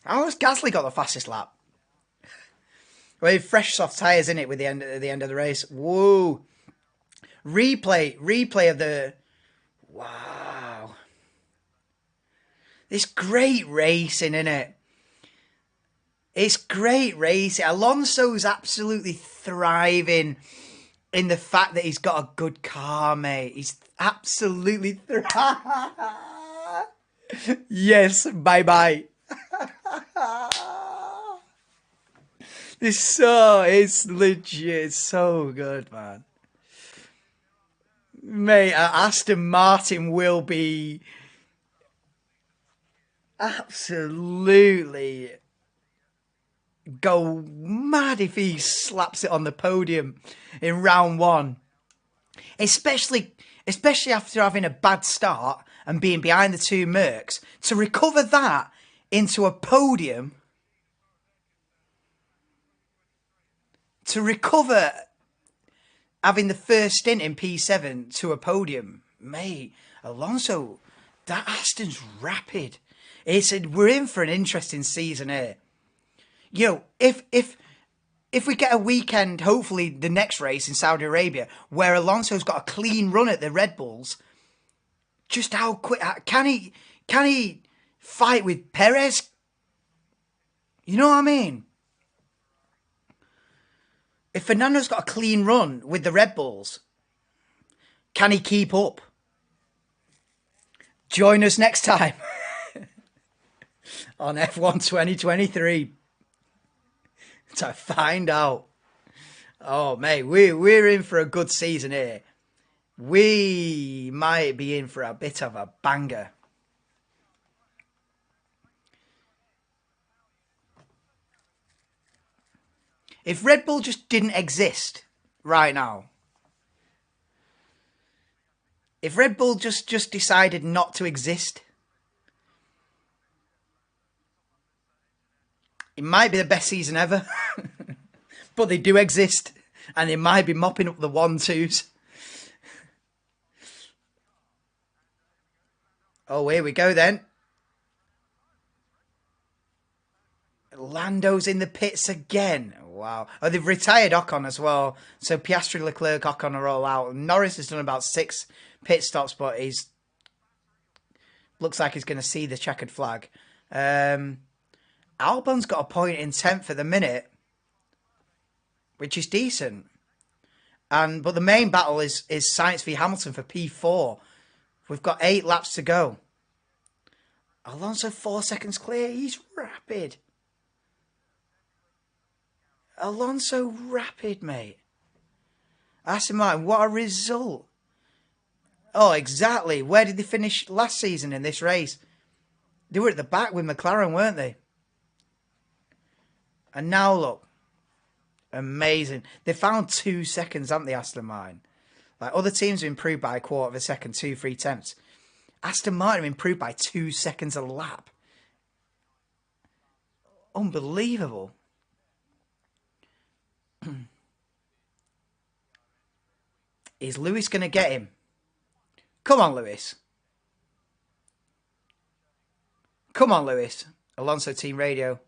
How has Gasly got the fastest lap? Well, fresh soft tyres in it with the end of the race. Whoa. Replay of the... Wow. This great racing, innit? It's great racing. Alonso's absolutely thriving in the fact that he's got a good car, mate. He's absolutely yes, bye-bye. It's legit so good, man. Mate, Aston Martin will be absolutely go mad if he slaps it on the podium in round one. Especially after having a bad start and being behind the two Mercs. To recover that into a podium, to recover having the first stint in P7 to a podium, mate, Alonso, that Aston's rapid. We're in for an interesting season here. You know, if we get a weekend, hopefully the next race in Saudi Arabia, where Alonso's got a clean run at the Red Bulls, just how quick can he fight with Perez? You know what I mean? If Fernando's got a clean run with the Red Bulls, can he keep up? Join us next time on F1 2023 to find out. Oh, mate, we're in for a good season here. We might be in for a bit of a banger. If Red Bull just didn't exist right now, if Red Bull just decided not to exist, it might be the best season ever. But they do exist, and they might be mopping up the 1-2s. Oh, here we go then. Lando's in the pits again. Wow. Oh, they've retired Ocon as well. So Piastri, Leclerc, Ocon are all out. Norris has done about 6 pit stops, but he's looks like he's going to see the checkered flag. Albon's got a point in 10th at the minute, which is decent. But the main battle is Sainz v Hamilton for P4. We've got 8 laps to go. Alonso 4 seconds clear. He's rapid. Alonso rapid, mate. Aston Martin, what a result. Oh, exactly. Where did they finish last season in this race? They were at the back with McLaren, weren't they? And now look. Amazing. They found 2 seconds, haven't they, Aston Martin? Like, other teams have improved by a quarter of a second, 2-3 tenths. Aston Martin improved by 2 seconds a lap. Unbelievable. Is Lewis going to get him? Come on, Lewis. Come on, Lewis. Alonso team radio.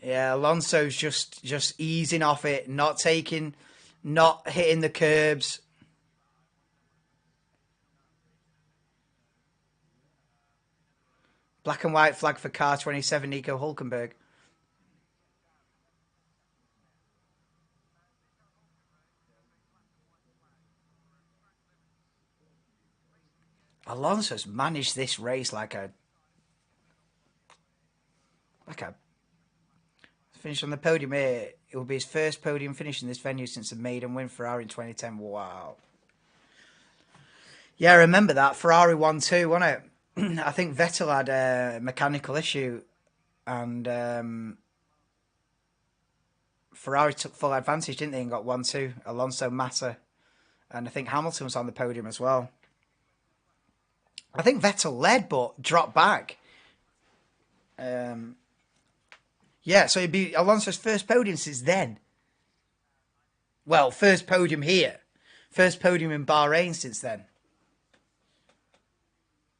Yeah, Alonso's just easing off it, not hitting the curbs. Black and white flag for car 27, Nico Hulkenberg. Alonso's managed this race like a finish on the podium here. It will be his first podium finish in this venue since the maiden win Ferrari in 2010. Wow. Yeah, I remember that. Ferrari won too, wasn't it? I think Vettel had a mechanical issue and Ferrari took full advantage, didn't they, and got 1-2. Alonso, Massa, and I think Hamilton was on the podium as well. I think Vettel led but dropped back. Yeah, so it'd be Alonso's first podium since then. Well, first podium here. First podium in Bahrain since then.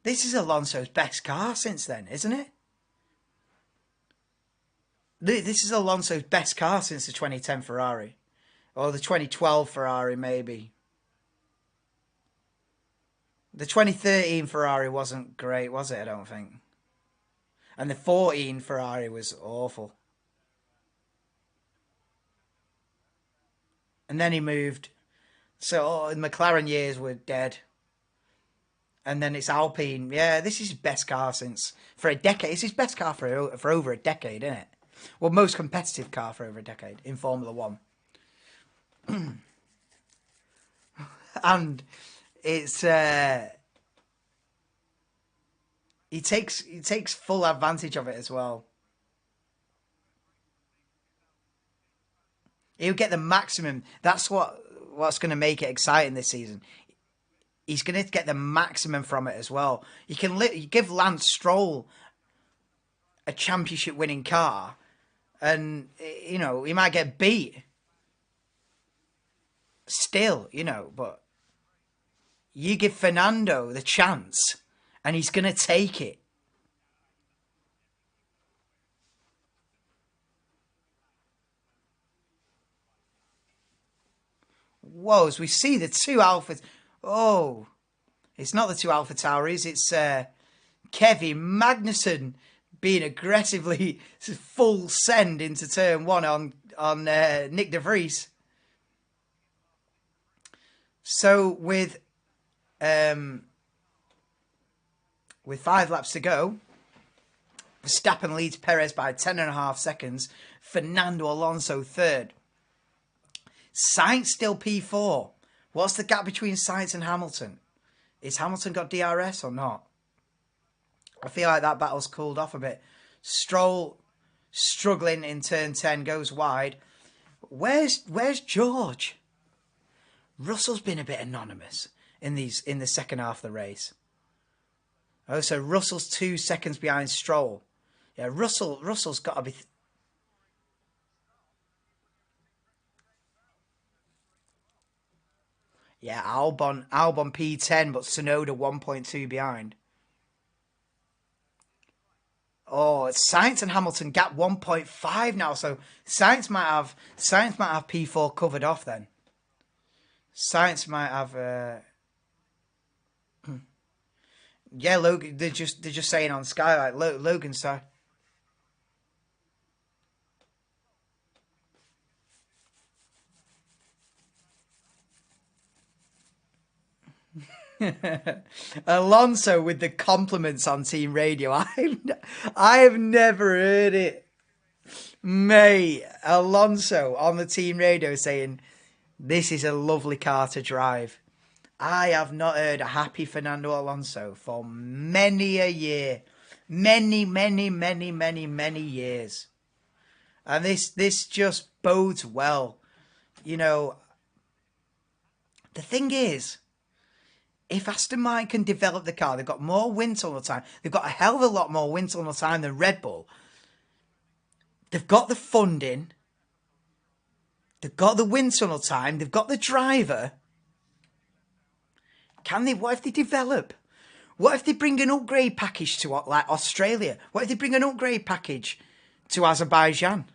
This is Alonso's best car since then, isn't it? This is Alonso's best car since the 2010 Ferrari. Or the 2012 Ferrari, maybe. The 2013 Ferrari wasn't great, was it? I don't think. And the 14 Ferrari was awful. And then he moved. So the McLaren years were dead. And then it's Alpine. Yeah, this is his best car since for a decade. It's his best car for over a decade, isn't it? Well, most competitive car for over a decade in Formula One. And it's he takes full advantage of it as well. He'll get the maximum. That's what's going to make it exciting this season. He's going to get the maximum from it as well. You can you give Lance Stroll a championship winning car, and you know he might get beat. Still, you know, but you give Fernando the chance, and he's going to take it. Whoa, as we see the two Alphas. Oh, it's not the two Alpha Tauris, it's Kevin Magnussen being aggressively full send into turn one on Nick de Vries. So with 5 laps to go, Verstappen leads Perez by 10.5 seconds. Fernando Alonso third. Sainz still P4. What's the gap between Sainz and Hamilton? Is Hamilton got DRS or not? I feel like that battle's cooled off a bit. Stroll struggling in turn 10, goes wide. Where's George? Russell's been a bit anonymous in the second half of the race. Oh, so Russell's 2 seconds behind Stroll. Yeah, Russell's got to be. Yeah, Albon P10, but Tsunoda 1.2 behind. Oh, Sainz and Hamilton gap 1.5 now, so Sainz might have P4 covered off then. Sainz might have. Yeah, Logan. They're just saying on Sky like Logan's side. Alonso with the compliments on team radio. I have never heard it, mate. Alonso on the team radio saying, "This is a lovely car to drive." I have not heard a happy Fernando Alonso for many a year. Many years. And this just bodes well. You know, the thing is, if Aston Martin can develop the car, they've got more wind tunnel time. They've got a hell of a lot more wind tunnel time than Red Bull. They've got the funding. They've got the wind tunnel time. They've got the driver. What if they develop? What if they bring an upgrade package to like Australia? What if they bring an upgrade package to Azerbaijan?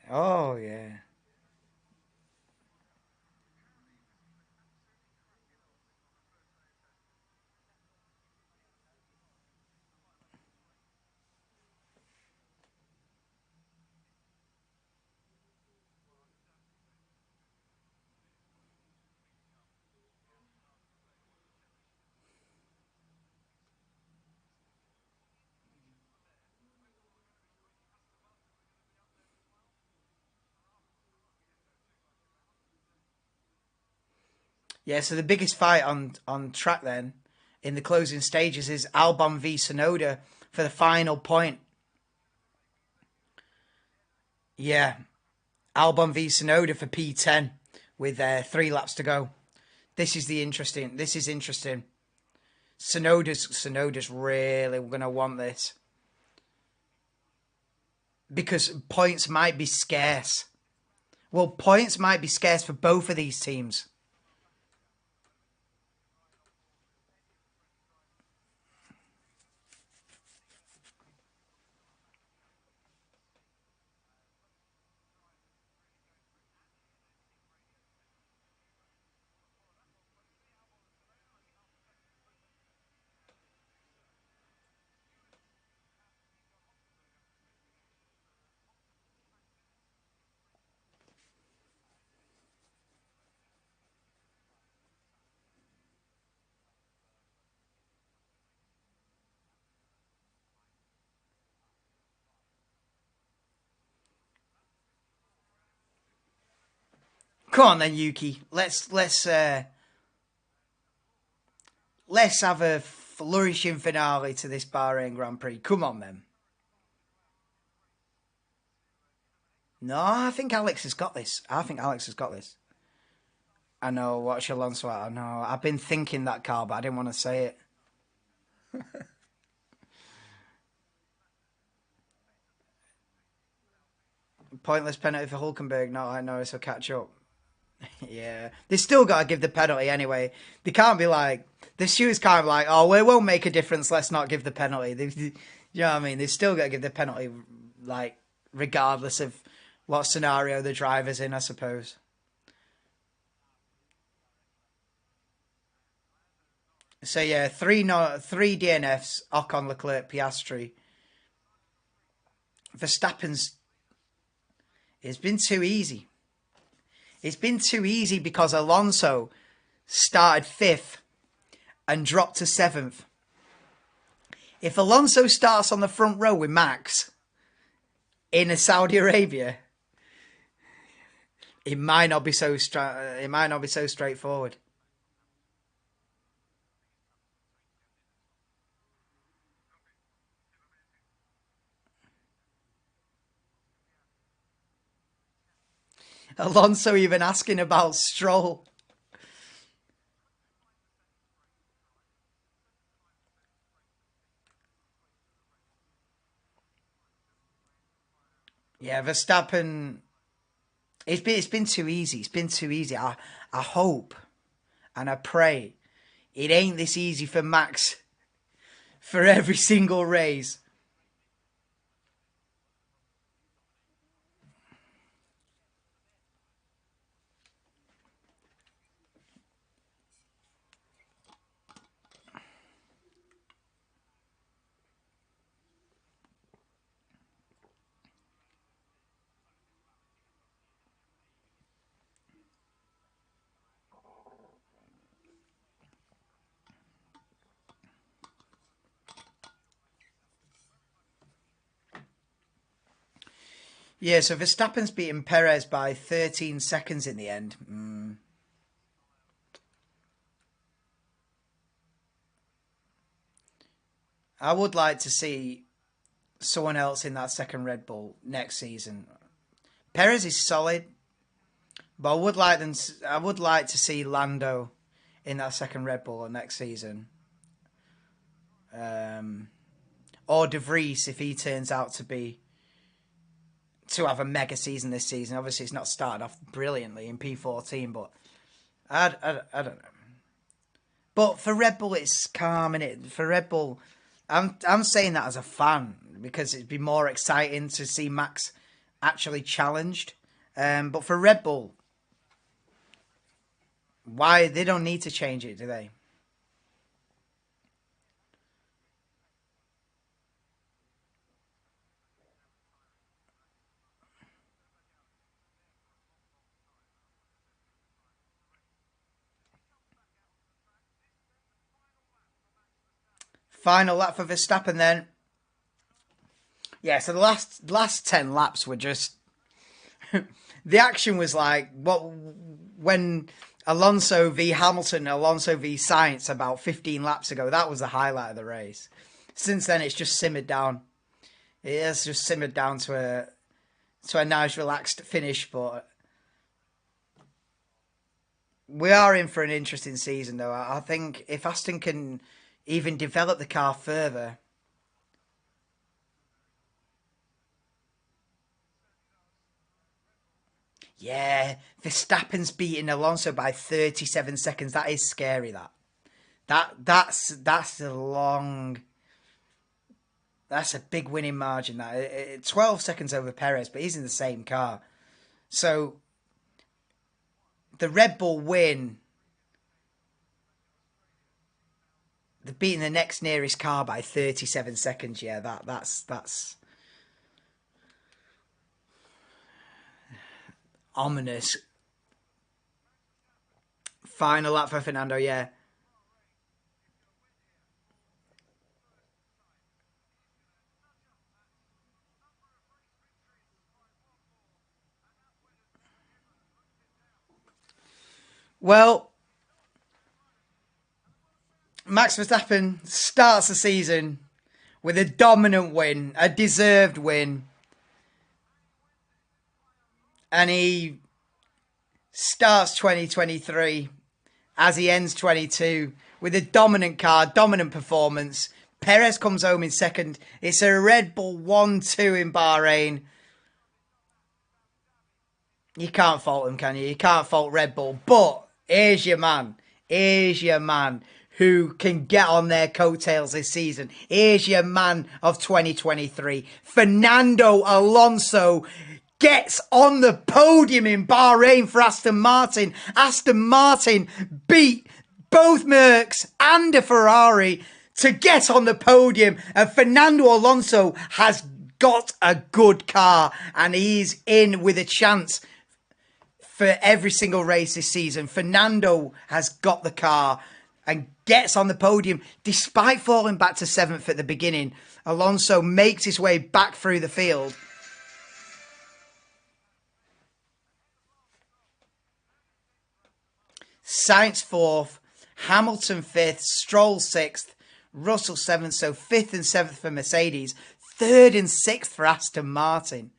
Oh, yeah. Yeah, so the biggest fight on track then, in the closing stages, is Albon v Tsunoda for the final point. Yeah, Albon v Tsunoda for P10 with 3 laps to go. This is interesting. Tsunoda's really going to want this. Because points might be scarce. Well, points might be scarce for both of these teams. Come on then, Yuki. Let's have a flourishing finale to this Bahrain Grand Prix. Come on then. No, I think Alex has got this. I know, watch Alonso. I know. I've been thinking that, Carl, but I didn't want to say it. Pointless penalty for Hulkenberg. No, I know, so catch up. Yeah. They still got to give the penalty anyway. They can't be like, the stewards can't be like, oh, well, it won't make a difference, let's not give the penalty. You know what I mean? They still got to give the penalty, like, regardless of what scenario the driver's in, I suppose. So yeah, three DNFs, Ocon, Leclerc, Piastri. Verstappen's, it's been too easy. It's been too easy because Alonso started 5th and dropped to 7th. If Alonso starts on the front row with Max in a Saudi Arabia, it might not be so straightforward. Alonso even asking about Stroll. Yeah, Verstappen. It's been too easy. It's been too easy. I hope and I pray it ain't this easy for Max for every single race. Yeah, so Verstappen's beaten Perez by 13 seconds in the end. I would like to see someone else in that second Red Bull next season. Perez is solid, but I would like to see Lando in that second Red Bull next season. Or De Vries if he turns out to have a mega season this season. Obviously, it's not started off brilliantly in P14, but I don't know. But for Red Bull, it's calm, innit? For Red Bull, I'm saying that as a fan because it'd be more exciting to see Max actually challenged. But for Red Bull, why they don't need to change it, do they? Final lap for Verstappen then. Yeah, so the last 10 laps were just the action was like what when Alonso v Hamilton, Alonso v Sainz about 15 laps ago. That was the highlight of the race. Since then, it's just simmered down. It has just simmered down to a nice, relaxed finish. But we are in for an interesting season, though. I think if Aston can even develop the car further. Yeah, Verstappen's beating Alonso by 37 seconds. That is scary. That's a long. That's a big winning margin. 12 seconds over Perez, but he's in the same car. So the Red Bull win. They're beating the next nearest car by 37 seconds. Yeah, that's ominous. Final lap for Fernando. Yeah. Well, Max Verstappen starts the season with a dominant win, a deserved win. And he starts 2023 as he ends 22 with a dominant car, dominant performance. Perez comes home in second. It's a Red Bull 1-2 in Bahrain. You can't fault him, can you? You can't fault Red Bull. But here's your man. Here's your man who can get on their coattails this season. Here's your man of 2023. Fernando Alonso gets on the podium in Bahrain for Aston Martin. Aston Martin beat both Mercs and a Ferrari to get on the podium. And Fernando Alonso has got a good car and he's in with a chance for every single race this season. Fernando has got the car and gets on the podium. Despite falling back to 7th at the beginning, Alonso makes his way back through the field. Sainz 4th, Hamilton 5th, Stroll 6th, Russell 7th, so 5th and 7th for Mercedes, 3rd and 6th for Aston Martin.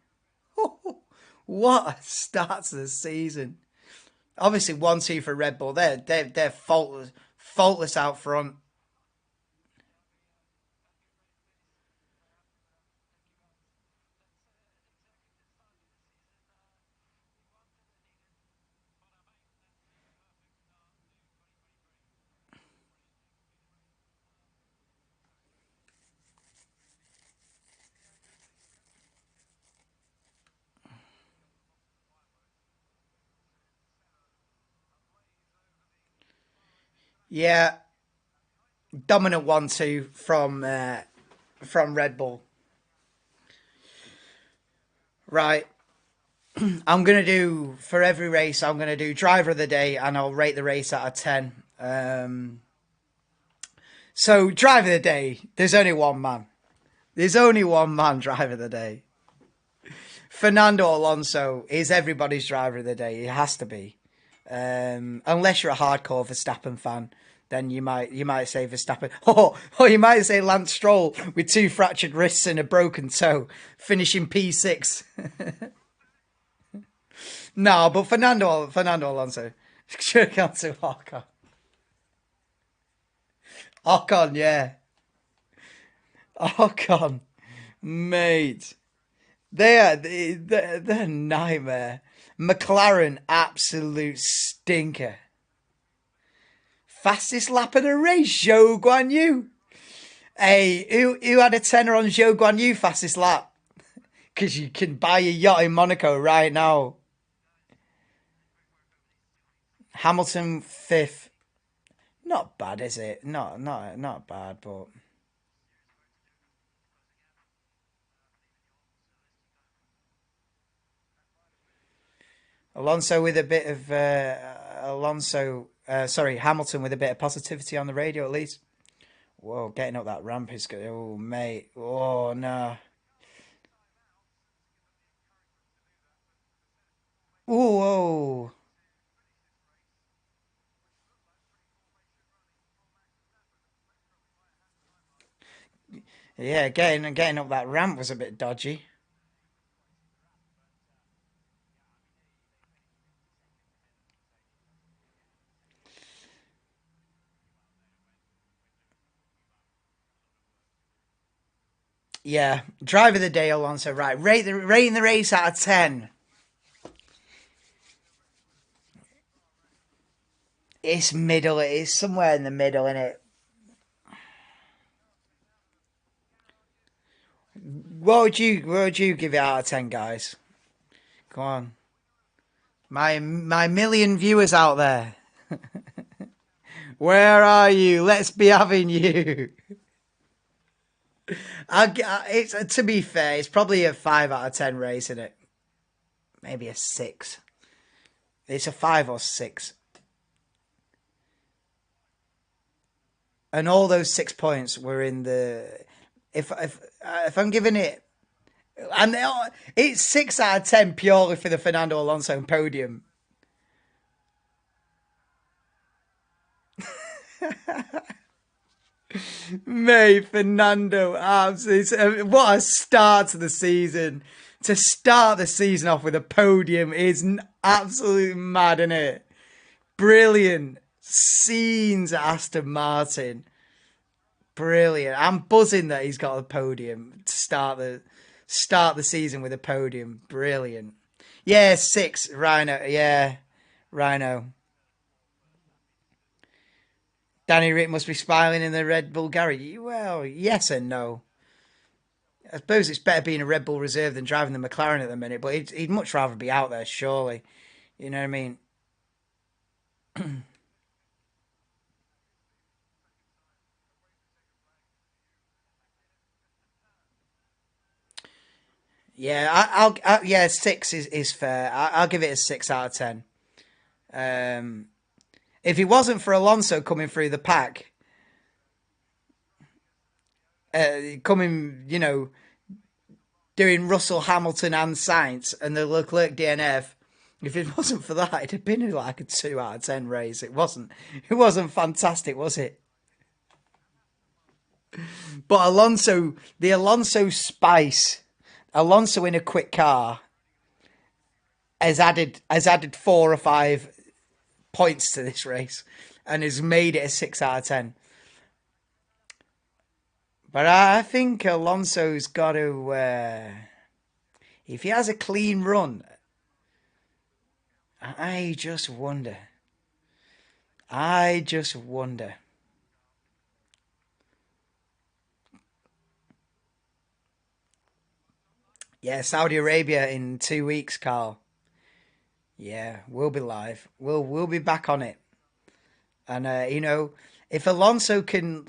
What a start to the season. Obviously 1-2 for Red Bull. They're faultless out front. Yeah, dominant 1-2 from Red Bull. Right. I'm going to do, for every race, I'm going to do driver of the day and I'll rate the race out of 10. So, driver of the day, there's only one man. There's only one man driver of the day. Fernando Alonso is everybody's driver of the day. It has to be. Unless you're a hardcore Verstappen fan, then you might say Verstappen. Or you might say Lance Stroll with 2 fractured wrists and a broken toe, finishing P6. No, but Fernando Alonso. Should have gone to Ocon. Ocon, yeah. Ocon, mate. They're a nightmare. McLaren, absolute stinker. Fastest lap of the race, Zhou Guanyu. Hey, who had a tenner on Zhou Guanyu fastest lap? Because you can buy a yacht in Monaco right now. Hamilton 5th. Not bad, is it? Not bad, but Alonso with a bit of Hamilton with a bit of positivity on the radio at least. Whoa, getting up that ramp is good. Oh, mate. Oh, no. Whoa. Yeah, getting up that ramp was a bit dodgy. Yeah, driver of the day, Alonso. Right, rating the race out of 10. It's middle. It is somewhere in the middle, isn't it? What would you give it out of 10, guys? Come on, my million viewers out there. Where are you? Let's be having you. It's to be fair, it's probably a 5 out of 10 race, isn't it? Maybe a 6. It's a 5 or 6. And all those 6 points were in the. If I'm giving it, and it's 6 out of 10 purely for the Fernando Alonso podium. Mate, Fernando, absolutely. What a start to the season. To start the season off with a podium is absolutely mad, isn't it? Brilliant. Scenes at Aston Martin. Brilliant. I'm buzzing that he's got a podium to start the season with a podium. Brilliant. Yeah, 6, Rhino. Yeah, Rhino. Danny Rick must be smiling in the Red Bull garage. Well, yes and no. I suppose it's better being a Red Bull reserve than driving the McLaren at the minute, but he'd much rather be out there, surely. You know what I mean? Yeah, yeah, 6 is fair. I'll give it a 6 out of 10. If it wasn't for Alonso coming through the pack, coming, doing Russell, Hamilton, and Sainz, and the Leclerc DNF. If it wasn't for that, it'd have been like a 2 out of 10 race. It wasn't. It wasn't fantastic, was it? But Alonso, the Alonso spice, Alonso in a quick car has added 4 or 5 points to this race, and has made it a 6 out of 10. But I think Alonso's got to, if he has a clean run, I just wonder. I just wonder. Yeah, Saudi Arabia in 2 weeks, Carl. Yeah, we'll be live. We'll be back on it. And if Alonso can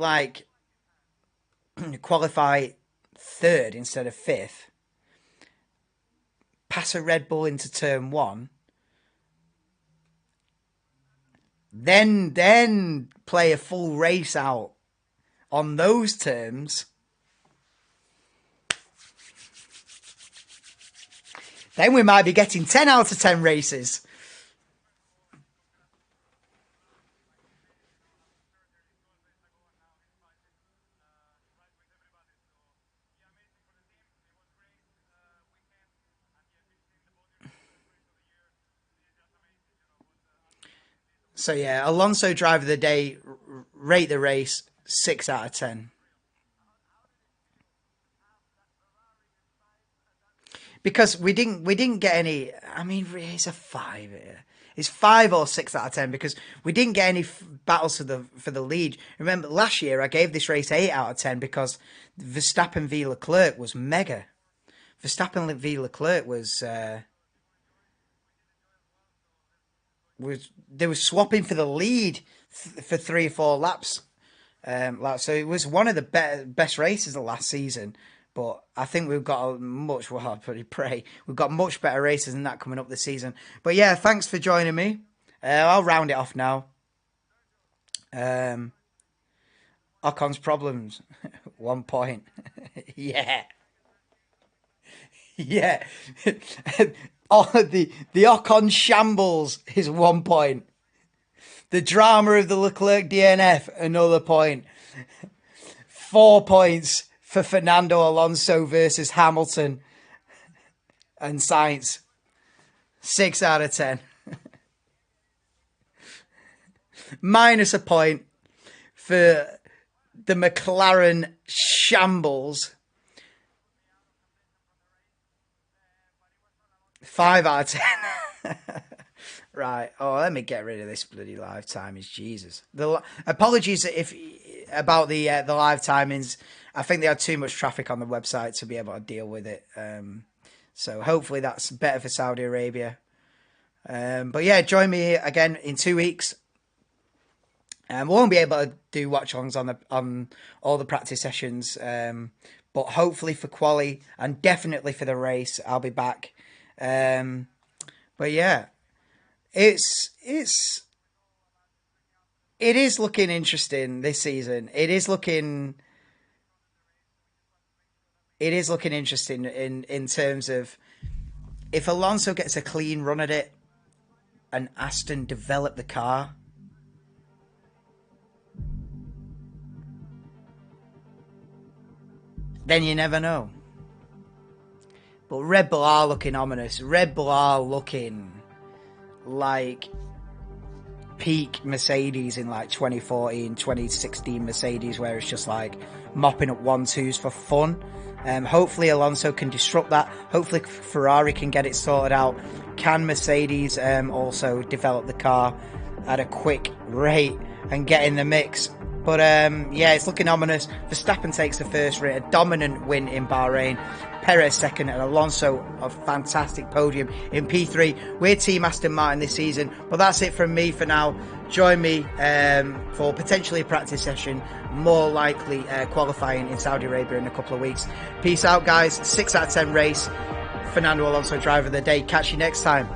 qualify third instead of fifth, pass a Red Bull into turn one, then play a full race out on those terms, then we might be getting 10 out of 10 races. So yeah, Alonso driver of the day, rate the race 6 out of 10. Because we didn't get any. I mean, it's a 5. It's 5 or 6 out of 10 because we didn't get any battles for the lead. Remember last year I gave this race 8 out of 10 because Verstappen v Leclerc was mega. Verstappen v Leclerc was they were swapping for the lead for 3 or 4 laps. So it was one of the best races of last season. But I think we've got I pretty pray we've got much better races than that coming up this season. But yeah, thanks for joining me. I'll round it off now. Ocon's problems, 1 point. Yeah, yeah. Oh, the Ocon shambles is 1 point. The drama of the Leclerc DNF, another point. 4 points for Fernando Alonso versus Hamilton and Sainz. 6 out of 10. Minus a point for the McLaren shambles. 5 out of 10. Right. Oh, let me get rid of this bloody live timings. Jesus. Apologies about the live timings. I think they had too much traffic on the website to be able to deal with it. So hopefully that's better for Saudi Arabia. But yeah, join me again in 2 weeks. We won't be able to do watch-alongs on all the practice sessions. But hopefully for quali and definitely for the race, I'll be back. But yeah, it is looking interesting this season. It is looking interesting in terms of if Alonso gets a clean run at it and Aston develop the car, then you never know. But Red Bull are looking ominous. Red Bull are looking like peak Mercedes in like 2014, 2016 Mercedes, where it's just like mopping up 1-2s for fun. Hopefully Alonso can disrupt that. Hopefully Ferrari can get it sorted out. Can Mercedes also develop the car at a quick rate and get in the mix? But yeah, it's looking ominous. Verstappen takes the first rate, a dominant win in Bahrain. Perez second, and Alonso a fantastic podium in P3. We're Team Aston Martin this season, but that's it from me for now. Join me for potentially a practice session, more likely qualifying in Saudi Arabia in a couple of weeks. Peace out, guys. 6 out of 10 race. Fernando Alonso, driver of the day. Catch you next time.